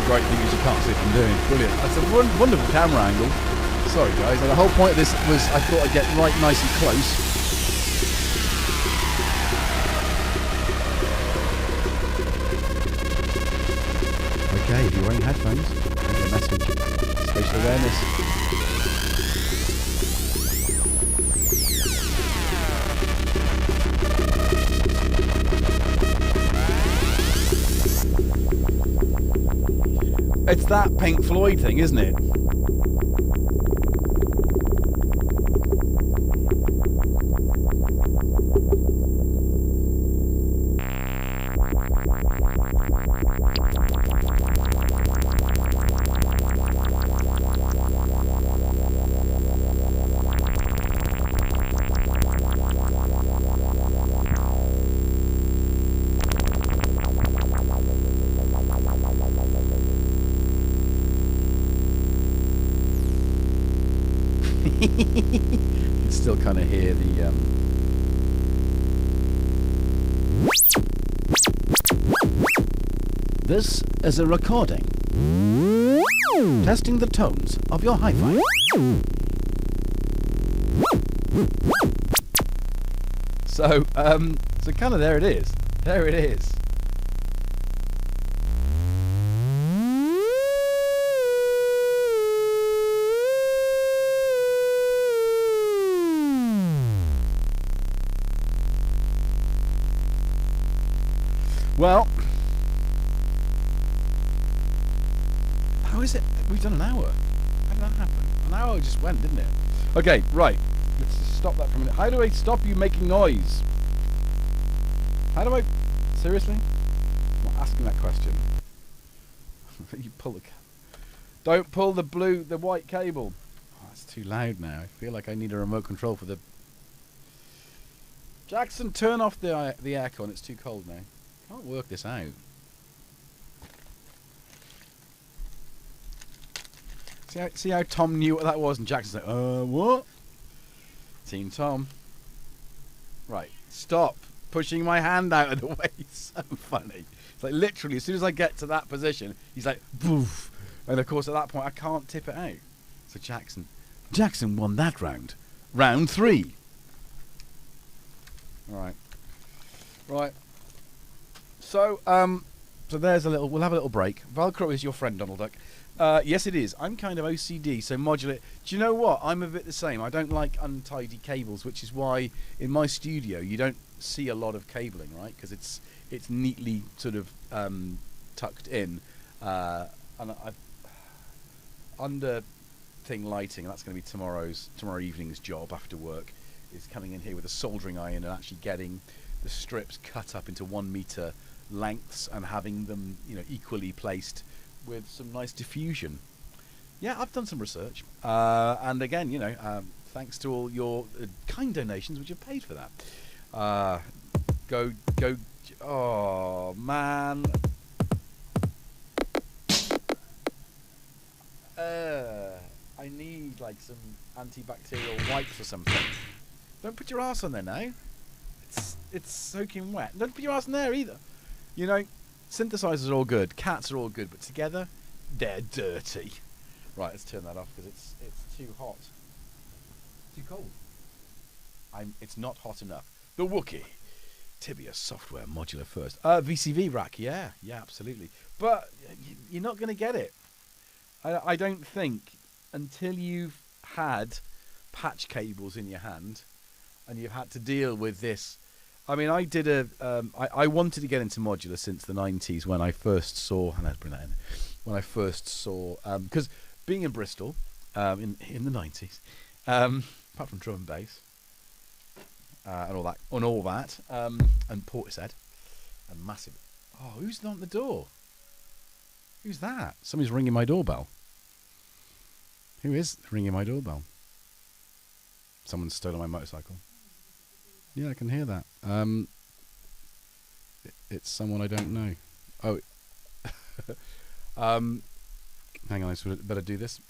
Great thing is you can't see what I'm doing. Brilliant. That's a wonderful camera angle. Sorry guys, the whole point of this was I thought I'd get right nice and close. Okay, if you're wearing headphones, a message. Spatial awareness. It's that Pink Floyd thing, isn't it? You can still kind of hear the This is a recording testing the tones of your hi-fi. So kind of there it is. There it is. Well, how is it? We've done an hour. How did that happen? An hour just went, didn't it? Okay, right. Let's just stop that for a minute. How do I stop you making noise? How do I... Seriously? I'm not asking that question. You pull the... Don't pull the white cable. Oh, it's too loud now. I feel like I need a remote control for the... Jackson, turn off the aircon. It's too cold now. Can't work this out. See how Tom knew what that was, and Jackson's like, what? Team Tom. Right, stop pushing my hand out of the way. It's so funny. It's like literally, as soon as I get to that position, he's like, boof. And of course, at that point, I can't tip it out. So Jackson won that round. Round 3. All right. Right. So, So there's a little. We'll have a little break. Velcro is your friend, Donald Duck. Yes, it is. I'm kind of OCD, so modular. Do you know what? I'm a bit the same. I don't like untidy cables, which is why in my studio you don't see a lot of cabling, right? Because it's neatly sort of tucked in, and I've under thing lighting. That's going to be tomorrow evening's job after work. Is coming in here with a soldering iron and actually getting the strips cut up into 1 meter lengths and having them, equally placed with some nice diffusion. Yeah, I've done some research, and again, thanks to all your kind donations, which have paid for that. Go! Oh man! I need like some antibacterial wipes or something. Don't put your ass on there now. It's soaking wet. Don't put your ass in there either. Synthesizers are all good, cats are all good, but together, they're dirty. Right, let's turn that off because it's too hot. Too cold. It's not hot enough. The Wookiee. Tibia software modular first. VCV rack, yeah, absolutely. But you're not going to get it. I don't think until you've had patch cables in your hand and you've had to deal with this. I mean, I did I wanted to get into modular since the 90s when I first saw, and let's bring that in, when I first saw, because being in Bristol in the 90s, apart from drum and bass and all that, and Portishead, and massive. Oh, who's on the door? Who's that? Somebody's ringing my doorbell. Who is ringing my doorbell? Someone's stolen my motorcycle. Yeah, I can hear that. It's someone I don't know. Oh. Hang on, I better do this.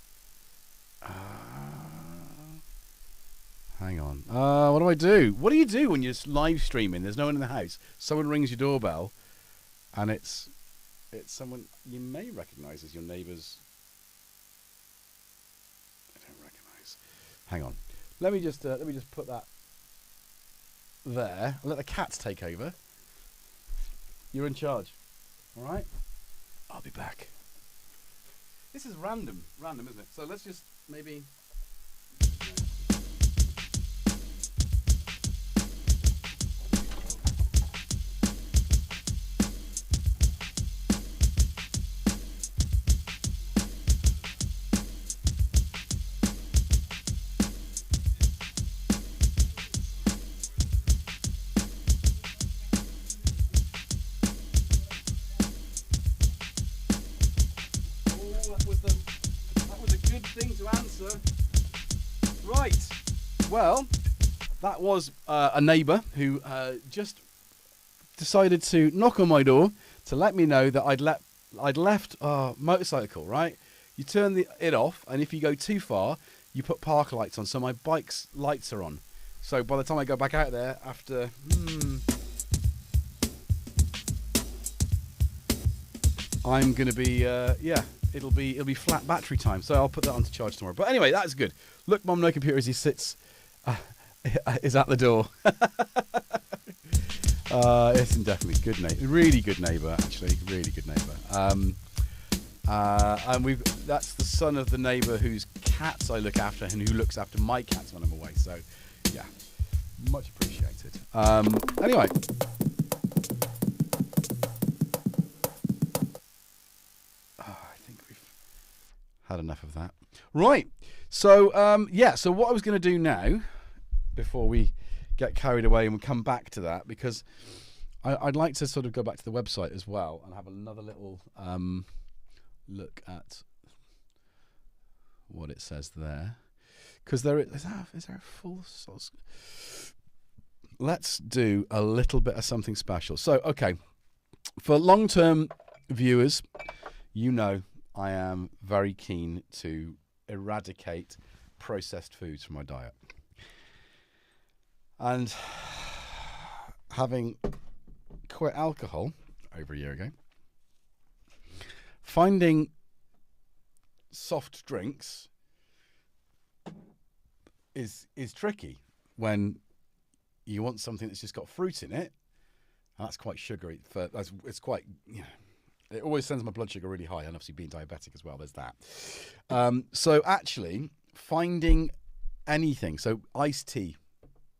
Hang on. What do I do? What do you do when you're live streaming? There's no one in the house. Someone rings your doorbell, and it's someone you may recognise as your neighbour's. I don't recognise. Hang on. Let me just put that there. I'll let the cats take over. You're in charge. All right? I'll be back. This is random, isn't it? So let's just maybe. Well, that was a neighbour who just decided to knock on my door to let me know that I'd left a motorcycle, right? You turn it off, and if you go too far, you put park lights on, so my bike's lights are on. So by the time I go back out there after... I'm going to be, it'll be flat battery time, so I'll put that on to charge tomorrow. But anyway, that's good. Look, Mum, no computer as he sits... is at the door. It's definitely good neighbour, really good neighbour, actually, really good neighbour. And that's the son of the neighbour whose cats I look after and who looks after my cats when I'm away. So, yeah, much appreciated. Anyway, I think we've had enough of that. Right. So, so what I was going to do now, before we get carried away, and we'll come back to that, because I'd like to sort of go back to the website as well and have another little look at what it says there. Because is there a full source? Let's do a little bit of something special. So, okay, for long-term viewers, I am very keen to eradicate processed foods from my diet. And having quit alcohol over a year ago, finding soft drinks is tricky when you want something that's just got fruit in it. And that's quite sugary. It's quite, It always sends my blood sugar really high, and obviously being diabetic as well, there's that. So actually, finding anything. So iced tea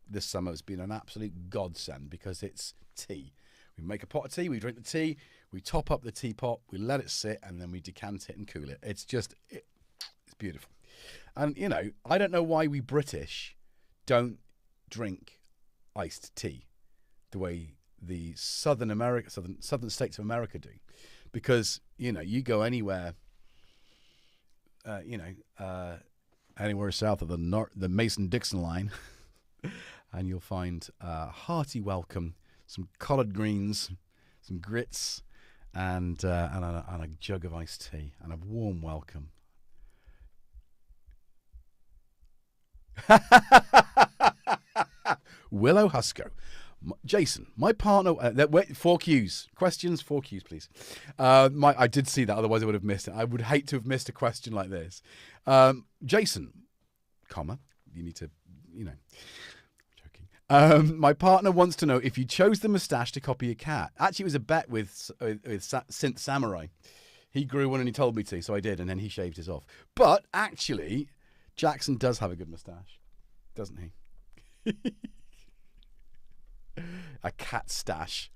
this summer has been an absolute godsend because it's tea. We make a pot of tea, we drink the tea, we top up the teapot, we let it sit, and then we decant it and cool it. It's just, it's beautiful. And, you know, I don't know why we British don't drink iced tea the way the southern states of America do. Because, you know, you go anywhere, anywhere south of the Mason-Dixon line, and you'll find a hearty welcome, some collard greens, some grits, and a jug of iced tea, and a warm welcome. Willow Husco. Jason, my partner. Wait, 4 Qs. Questions, 4 Qs, please. I did see that, otherwise I would have missed it. I would hate to have missed a question like this. Jason, comma, you need to, you know. My partner wants to know if you chose the moustache to copy a cat. Actually, it was a bet with Synth Samurai. He grew one and he told me to, so I did, and then he shaved his off. But actually, Jackson does have a good moustache, doesn't he? A cat stash.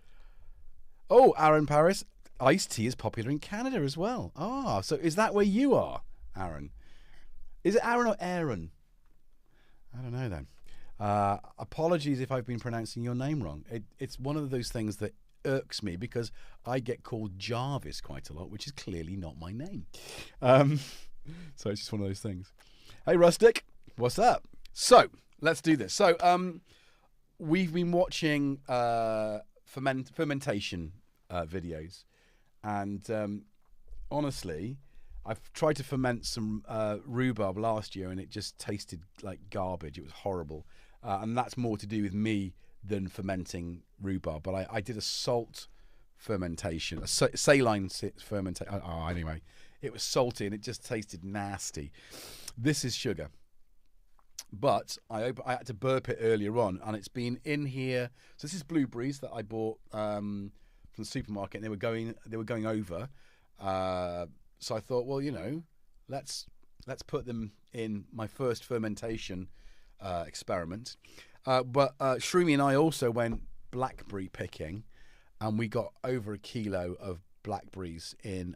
Oh, Aaron Paris, iced tea is popular in Canada as well. Ah, so is that where you are, Aaron? Is it Aaron or Aaron? I don't know then. Apologies if I've been pronouncing your name wrong. It's one of those things that irks me because I get called Jarvis quite a lot, which is clearly not my name. So it's just one of those things. Hey, Rustic, what's up? So let's do this. So we've been watching fermentation videos, and honestly, I've tried to ferment some rhubarb last year, and it just tasted like garbage. It was horrible, and that's more to do with me than fermenting rhubarb. But I did a salt fermentation, a saline fermentation. Oh, anyway, it was salty and it just tasted nasty. This is sugar. But I had to burp it earlier on, and it's been in here. So this is blueberries that I bought from the supermarket, and they were going over. So I thought, well, you know, let's put them in my first fermentation experiment. But Shroomy and I also went blackberry picking, and we got over a kilo of blackberries in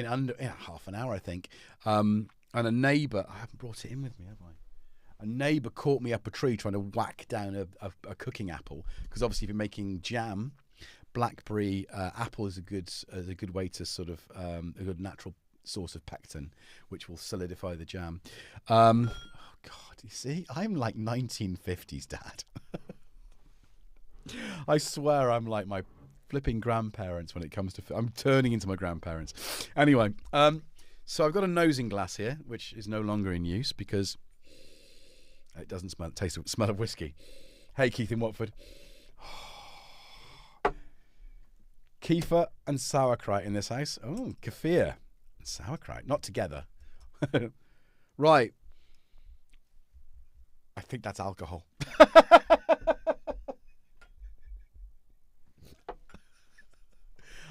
under half an hour, I think. And a neighbour, I haven't brought it in with me, have I? A neighbour caught me up a tree trying to whack down a cooking apple, because obviously if you're making jam, blackberry apple is a good way to sort of a good natural source of pectin, which will solidify the jam. Oh God, you see, I'm like 1950s dad. I swear I'm like my flipping grandparents when it comes to. I'm turning into my grandparents. Anyway, so I've got a nosing glass here, which is no longer in use because it doesn't smell of whiskey. Hey, Keith in Watford. Kefir and sauerkraut in this house. Oh, kefir and sauerkraut, not together. Right. I think that's alcohol.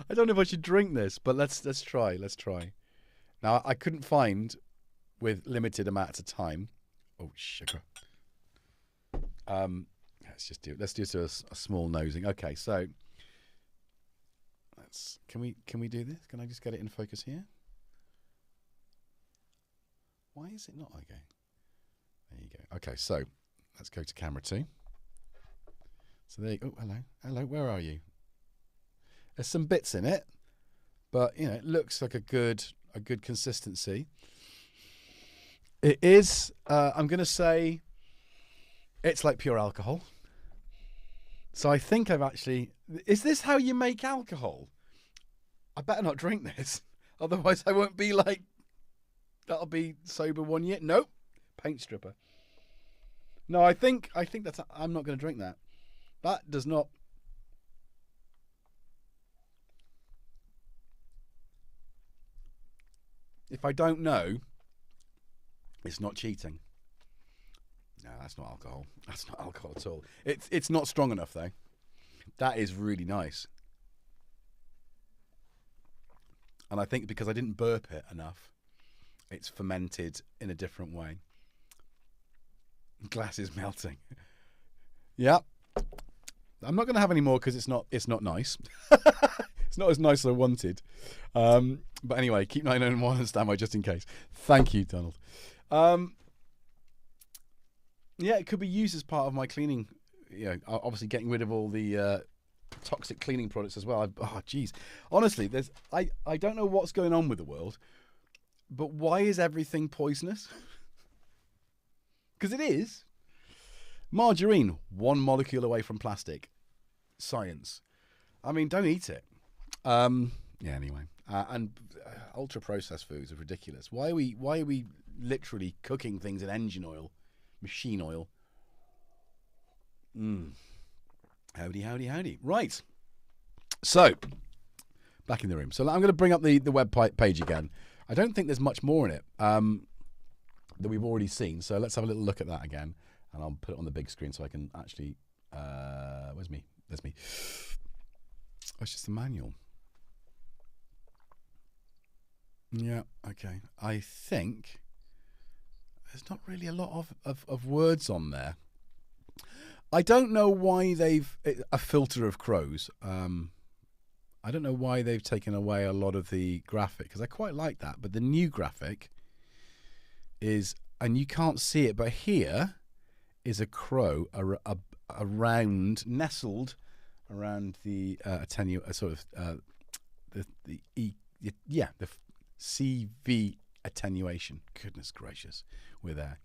I don't know if I should drink this, but let's try. Let's try. Now I couldn't find, with limited amounts of time. Oh, sugar. Let's do a small nosing. Okay, so can we do this? Can I just get it in focus here? Why is it not okay? There you go. Okay, so let's go to camera 2. So there you go. Oh, hello, where are you? There's some bits in it, but you know, it looks like a good consistency. It is. I'm going to say it's like pure alcohol. So I think I've actually. Is this how you make alcohol? I better not drink this, otherwise I won't be like. That'll be sober 1 year. Nope, paint stripper. No, I think that's. I'm not going to drink that. That does not. If I don't know, it's not cheating. No, that's not alcohol. That's not alcohol at all. It's not strong enough though. That is really nice. And I think because I didn't burp it enough, it's fermented in a different way. Glass is melting. Yeah. I'm not going to have any more because it's not nice. It's not as nice as I wanted. But anyway, keep 991 on standby just in case. Thank you, Donald. Yeah, it could be used as part of my cleaning. Obviously getting rid of all the toxic cleaning products as well. Geez. Honestly, I don't know what's going on with the world, but why is everything poisonous? Because it is. Margarine, 1 molecule away from plastic. Science. I mean, don't eat it. Anyway. And ultra-processed foods are ridiculous. Why are we literally cooking things in engine oil, machine oil? Howdy. Right. So, back in the room. So I'm going to bring up the web page again. I don't think there's much more in it that we've already seen. So let's have a little look at that again. And I'll put it on the big screen so I can actually... where's me? There's me. Oh, it's just the manual. Yeah, okay. I think there's not really a lot of words on there. I don't know why they've... A filter of crows. I don't know why they've taken away a lot of the graphic, because I quite like that. But the new graphic is... And you can't see it, but here is a crow around, nestled around the the CV attenuation. Goodness gracious, we're there.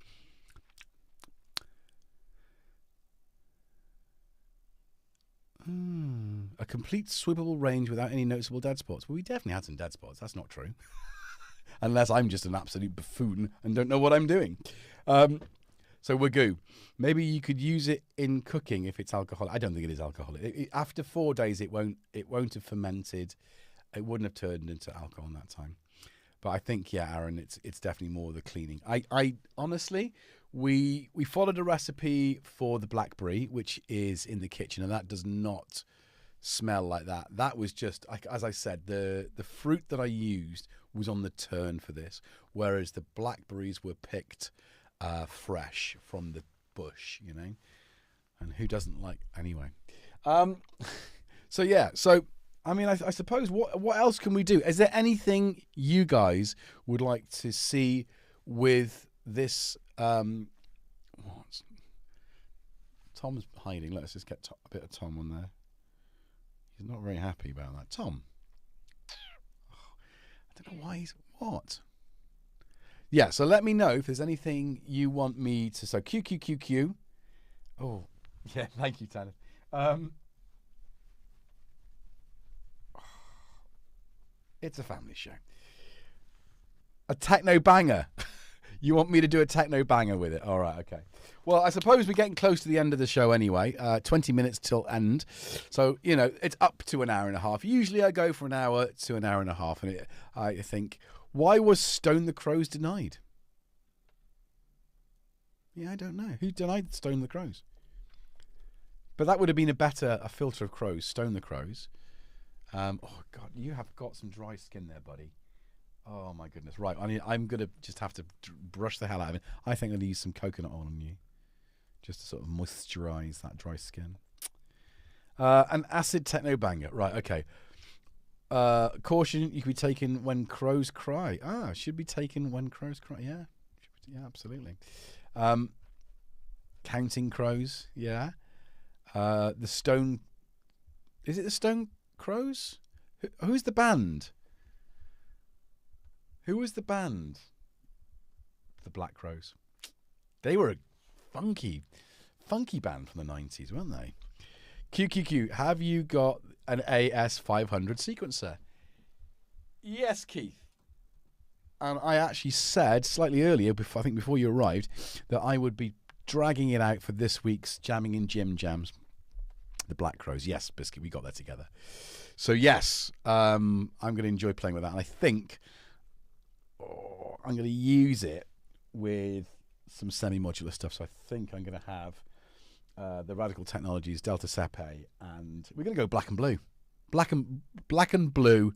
A complete swivel range without any noticeable dead spots. Well, we definitely had some dead spots. That's not true. Unless I'm just an absolute buffoon and don't know what I'm doing. So Wagyu, maybe you could use it in cooking if it's alcoholic. I don't think it is alcoholic. After 4 days, it won't have fermented. It wouldn't have turned into alcohol in that time. But I think, yeah, Aaron, it's definitely more the cleaning. I honestly, we followed a recipe for the blackberry, which is in the kitchen, and that does not smell like that. That was just, as I said, the fruit that I used was on the turn for this, whereas the blackberries were picked fresh from the bush, and who doesn't like anyway. So yeah, I mean, I suppose what else can we do? Is there anything you guys would like to see with this? What? Tom's hiding. Let's just get a bit of Tom on there. He's not very happy about that. Tom. I don't know why he's... What? Yeah, so let me know if there's anything you want me to... So, QQQQ. Oh, yeah, thank you, Tanner. It's a family show. A techno banger. You want me to do a techno banger with it? All right, okay. Well, I suppose we're getting close to the end of the show anyway. 20 minutes till end. So, it's up to an hour and a half. Usually I go for an hour to an hour and a half. And I think, why was Stone the Crows denied? Yeah, I don't know. Who denied Stone the Crows? But that would have been a filter of crows, Stone the Crows. Oh, God, you have got some dry skin there, buddy. Oh, my goodness. Right, I'm going to just have to brush the hell out of it. I think I'm going to use some coconut oil on you, just to sort of moisturize that dry skin. An acid techno banger. Right, okay. Caution, you can be taken when crows cry. Should be taken when crows cry. Yeah, absolutely. Counting crows. Yeah. The Stone... Is it the Stone Crows? Who's the band? Who was the band? The Black Crows. They were a funky band from the 90s, weren't they? QQQ, have you got an AS500 sequencer? Yes, Keith. And I actually said slightly earlier, before you arrived, that I would be dragging it out for this week's Jamming in Gym Jams. The Black Crows. Yes, Biscuit, we got that together. So yes, I'm going to enjoy playing with that. And I think... I'm going to use it with some semi-modular stuff. So I think I'm going to have the Radical Technologies Delta Sepe, and we're going to go black and blue. Black and blue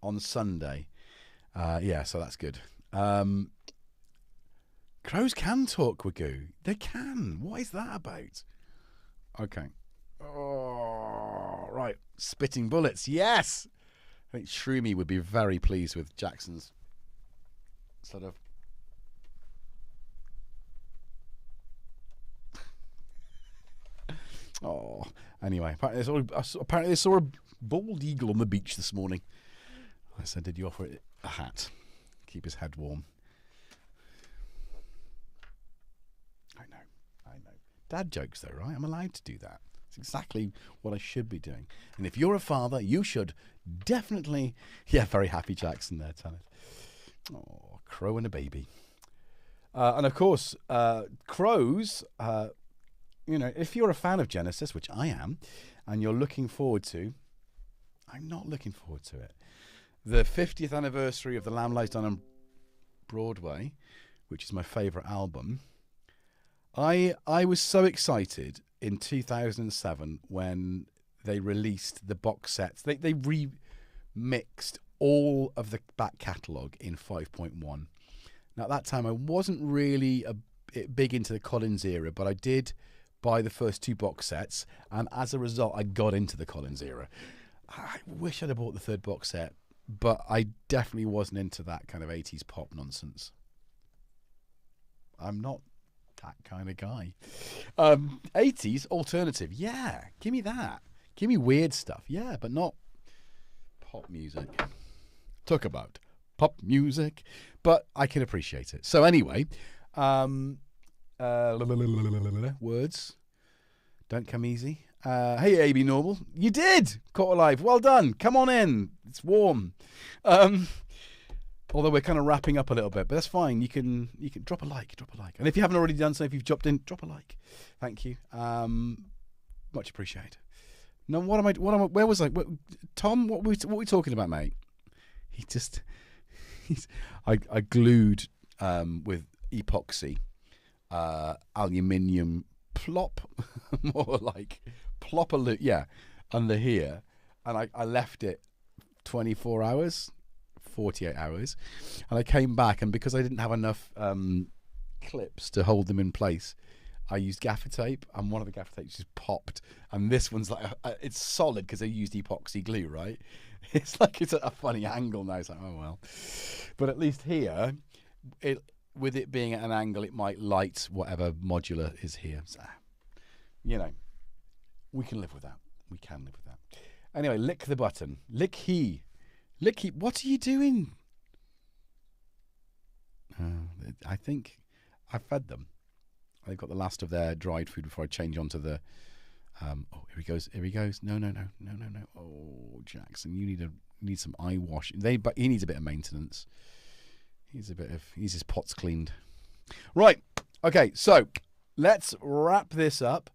on Sunday. Yeah, so that's good. Crows can talk, Wagoo. They can. What is that about? Okay. Oh, right. Spitting bullets. Yes! I think Shroomy would be very pleased with Jackson's sort of... Oh, anyway. Apparently they saw a bald eagle on the beach this morning. I said, did you offer it a hat? Keep his head warm. I know. Dad jokes though, right? I'm allowed to do that. It's exactly what I should be doing. And if you're a father, you should definitely... Yeah, very happy Jackson there, Tanner. Oh, crow and a baby. And of course, crows, if you're a fan of Genesis, which I am, and you're looking forward to... I'm not looking forward to it. The 50th anniversary of The Lamb Lies Down on Broadway, which is my favourite album. I was so excited in 2007 when they released the box sets. They remixed all of the back catalogue in 5.1. Now, at that time, I wasn't really big into the Collins era, but I did buy the first 2 box sets, and as a result, I got into the Collins era. I wish I'd have bought the 3rd box set, but I definitely wasn't into that kind of 80s pop nonsense. I'm not that kind of guy. 80s alternative, yeah, give me that. Give me weird stuff, yeah, but not pop music. Talk about pop music, but I can appreciate it. So anyway, words don't come easy. Hey, AB Normal, you did caught alive. Well done. Come on in. It's warm. Although we're kind of wrapping up a little bit, but that's fine. You can drop a like. And if you haven't already done so, if you've jumped in, drop a like. Thank you. Much appreciated. No, where was I? Tom, what were we talking about, mate? I glued with epoxy, aluminium plop, more like plop under here, and I left it 24 hours. 48 hours, and I came back, and because I didn't have enough clips to hold them in place, I used gaffer tape, and one of the gaffer tapes just popped, and this one's like it's solid because I used epoxy glue, right? It's like it's at a funny angle now. It's like, oh well, but at least here, with it being at an angle, it might light whatever modular is here. So, we can live with that. Anyway, lick the button. Licky, what are you doing? I think I fed them. They've got the last of their dried food before I change onto the... oh, here he goes. No. Oh, Jackson, you need some eye wash. But he needs a bit of maintenance. He's his pots cleaned. Right. Okay, so let's wrap this up.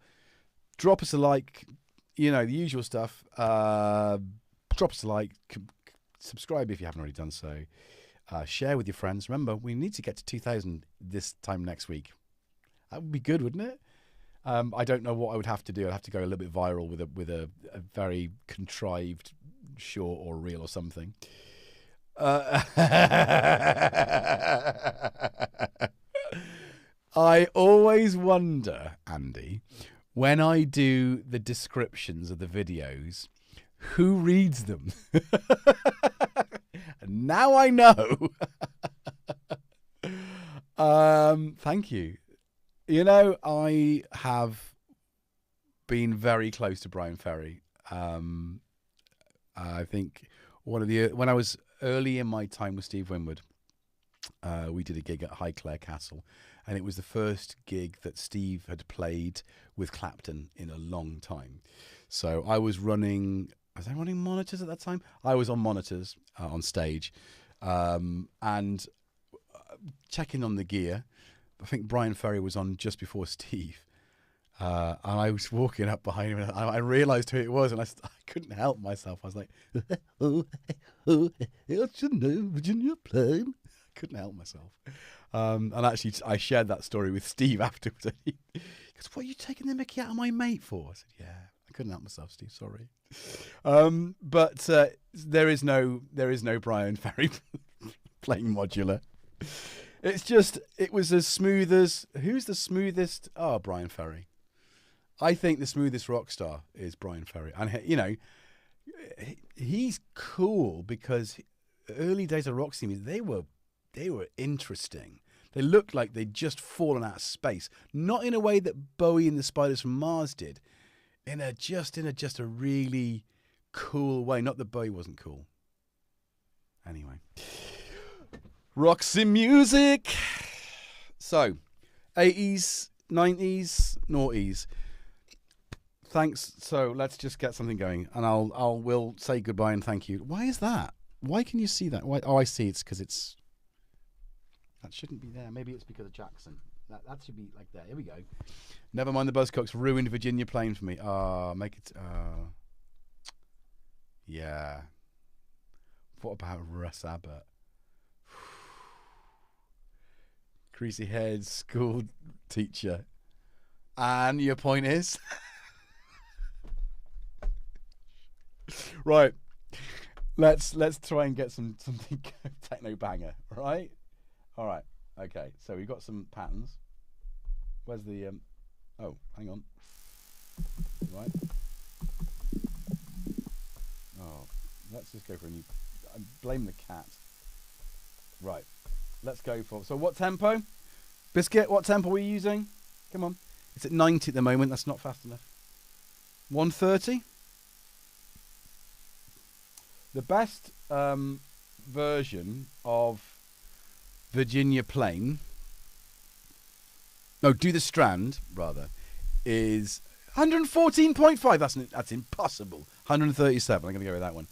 Drop us a like. The usual stuff. Drop us a like. Subscribe if you haven't already done so. Share with your friends. Remember, we need to get to 2,000 this time next week. That would be good, wouldn't it? I don't know what I would have to do. I'd have to go a little bit viral with a very contrived short or reel or something. I always wonder, Andy, when I do the descriptions of the videos, who reads them? And now I know. Thank you. I have been very close to Bryan Ferry. I think when I was early in my time with Steve Winwood, we did a gig at Highclere Castle, and it was the first gig that Steve had played with Clapton in a long time. So I was running monitors at that time? I was on monitors on stage, and checking on the gear. I think Bryan Ferry was on just before Steve, and I was walking up behind him, and I realised who it was, and I couldn't help myself. I was like, Virginia plane. Couldn't help myself. And actually, I shared that story with Steve afterwards. He goes, "What are you taking the mickey out of my mate for?" I said, "Yeah, I couldn't help myself, Steve. Sorry. But there is no Bryan Ferry playing modular. It's just, it was as smooth as, who's the smoothest? Oh, Bryan Ferry. I think the smoothest rock star is Bryan Ferry. And, you know, he's cool because early days of rock scene, they were interesting. They looked like they'd just fallen out of space. Not in a way that Bowie and the Spiders from Mars did. In a really cool way. Not that Bowie wasn't cool. Anyway. Roxy music. So, 80s, 90s, noughties. Thanks. So let's just get something going, and we'll say goodbye and thank you. Why is that? Why can you see that? Why? Oh, I see. It's because it's. That shouldn't be there. Maybe it's because of Jackson. That should be like there. Here we go. Never mind the Buzzcocks ruined Virginia playing for me. Make it. Yeah. What about Russ Abbott? Greasy head school teacher. And your point is? Right. Let's try and get something techno banger, right? All right. Okay. So we've got some patterns. Where's the oh, hang on. Right. Oh, let's just go for a new. I blame the cat. Right. Let's go for. So what tempo? Biscuit, what tempo are we using? Come on. It's at 90 at the moment. That's not fast enough. 130. The best version of Virginia Plain, no, Do the Strand, rather, is 114.5. That's impossible. 137. I'm going to go with that one.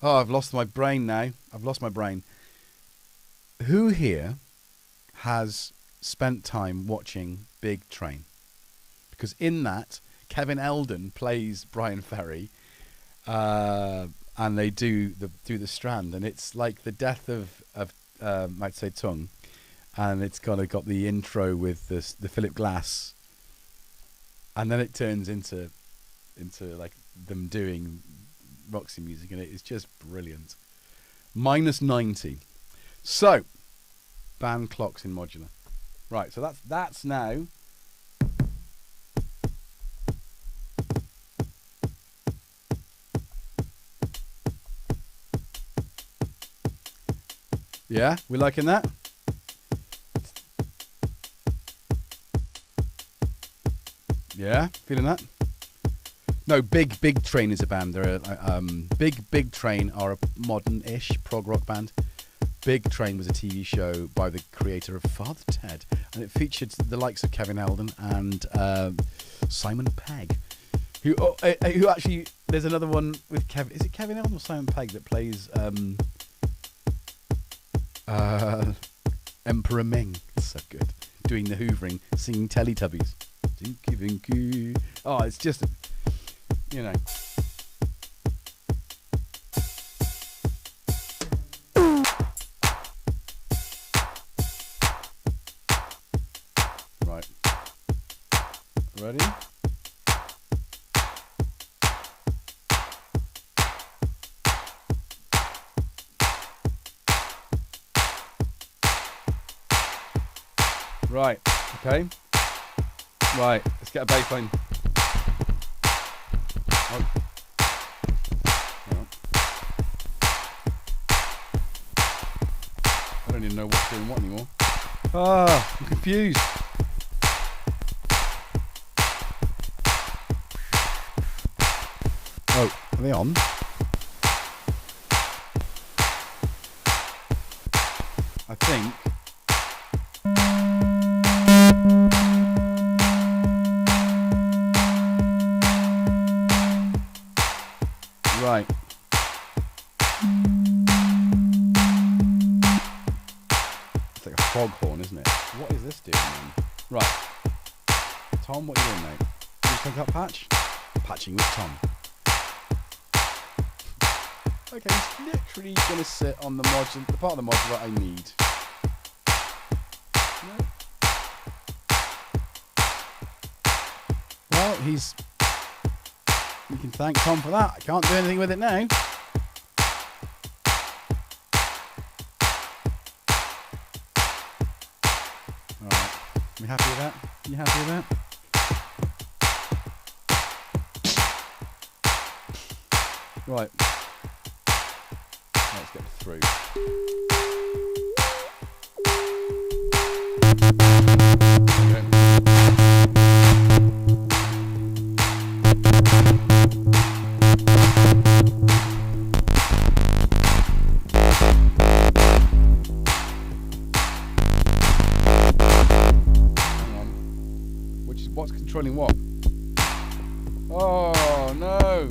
I've lost my brain now. I've lost my brain. Who here has spent time watching Big Train? Because in that, Kevin Eldon plays Bryan Ferry, and they do the Strand, and it's like the death of Mao Zedong, and it's kind of got the intro with the Philip Glass, and then it turns into like them doing Roxy music, and it's just brilliant. Minus 90. So, band clocks in modular. Right, so that's now. Yeah, we liking that? Yeah, feeling that? No, Big Train is a band. They're Big Train are a modern-ish prog rock band. Big Train was a TV show by the creator of Father Ted, and it featured the likes of Kevin Eldon and Simon Pegg, who actually, there's another one with Kevin. Is it Kevin Eldon or Simon Pegg that plays Emperor Ming? It's so good. Doing the hoovering, singing Teletubbies. Dinky Vinky. Oh, it's just, you know. Right. Ready? Right, okay. Right, let's get a bass line. Oh. I don't even know what's doing what anymore. Ah, I'm confused. Oh, are they on? I think. Right. It's like a foghorn, isn't it? What is this doing, man? Right. Tom, what are you doing, mate? You pick up patch? Patching with Tom. Okay, he's literally going to sit on the part of the module that I need. No? Well, you can thank Tom for that. I can't do anything with it now. Alright, you happy with that? You happy with that? Right. Let's get through. What's controlling what? Oh no!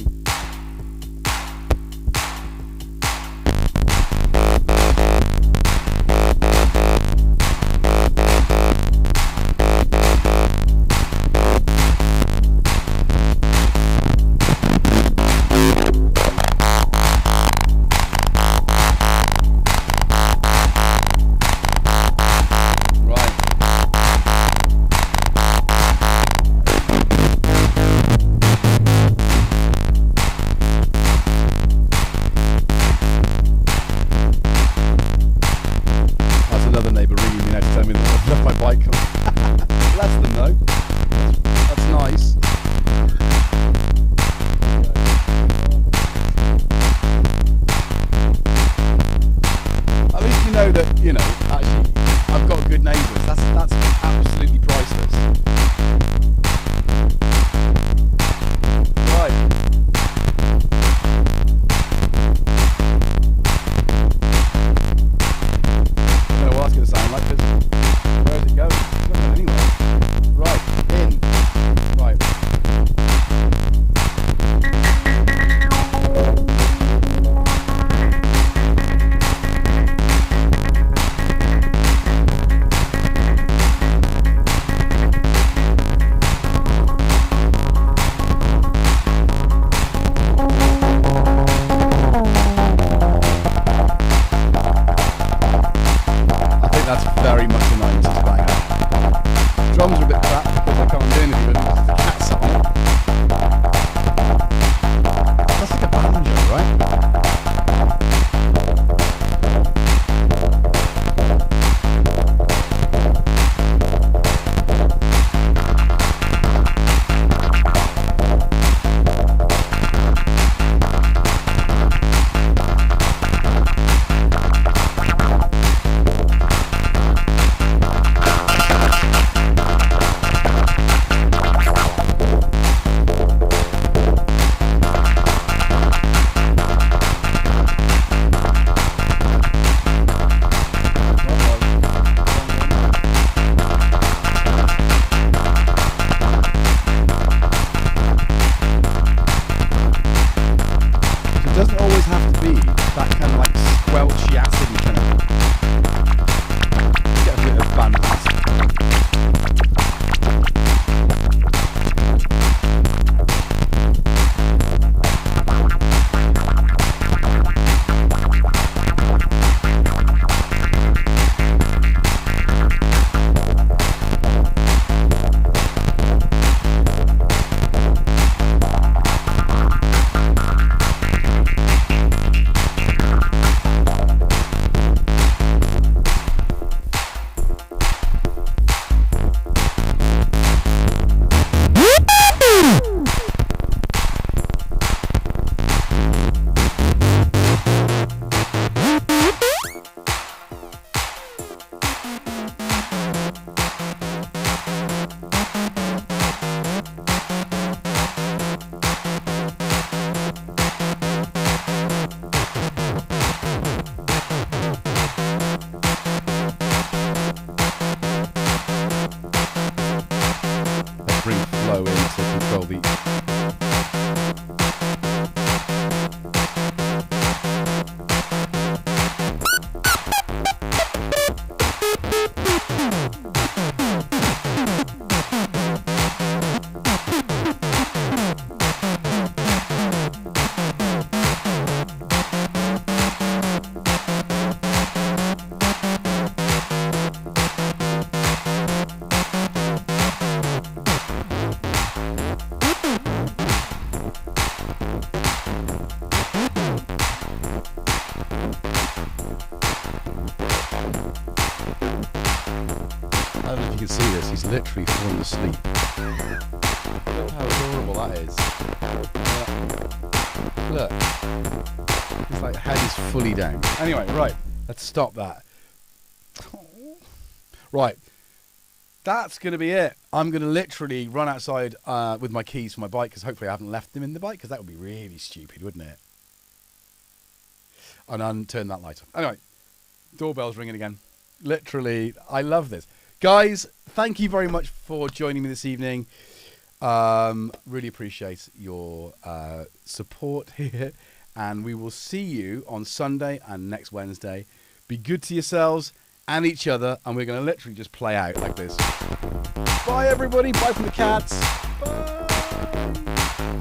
can see this. He's literally falling asleep. Look how adorable that is. Look. His like head is fully down. Anyway, right. Let's stop that. Right. That's going to be it. I'm going to literally run outside with my keys for my bike because hopefully I haven't left them in the bike because that would be really stupid, wouldn't it? And unturn that light off. Anyway, doorbell's ringing again. Literally, I love this. Guys, thank you very much for joining me this evening. Really appreciate your support here. And we will see you on Sunday and next Wednesday. Be good to yourselves and each other, and we're going to literally just play out like this. Bye, everybody. Bye from the cats. Bye.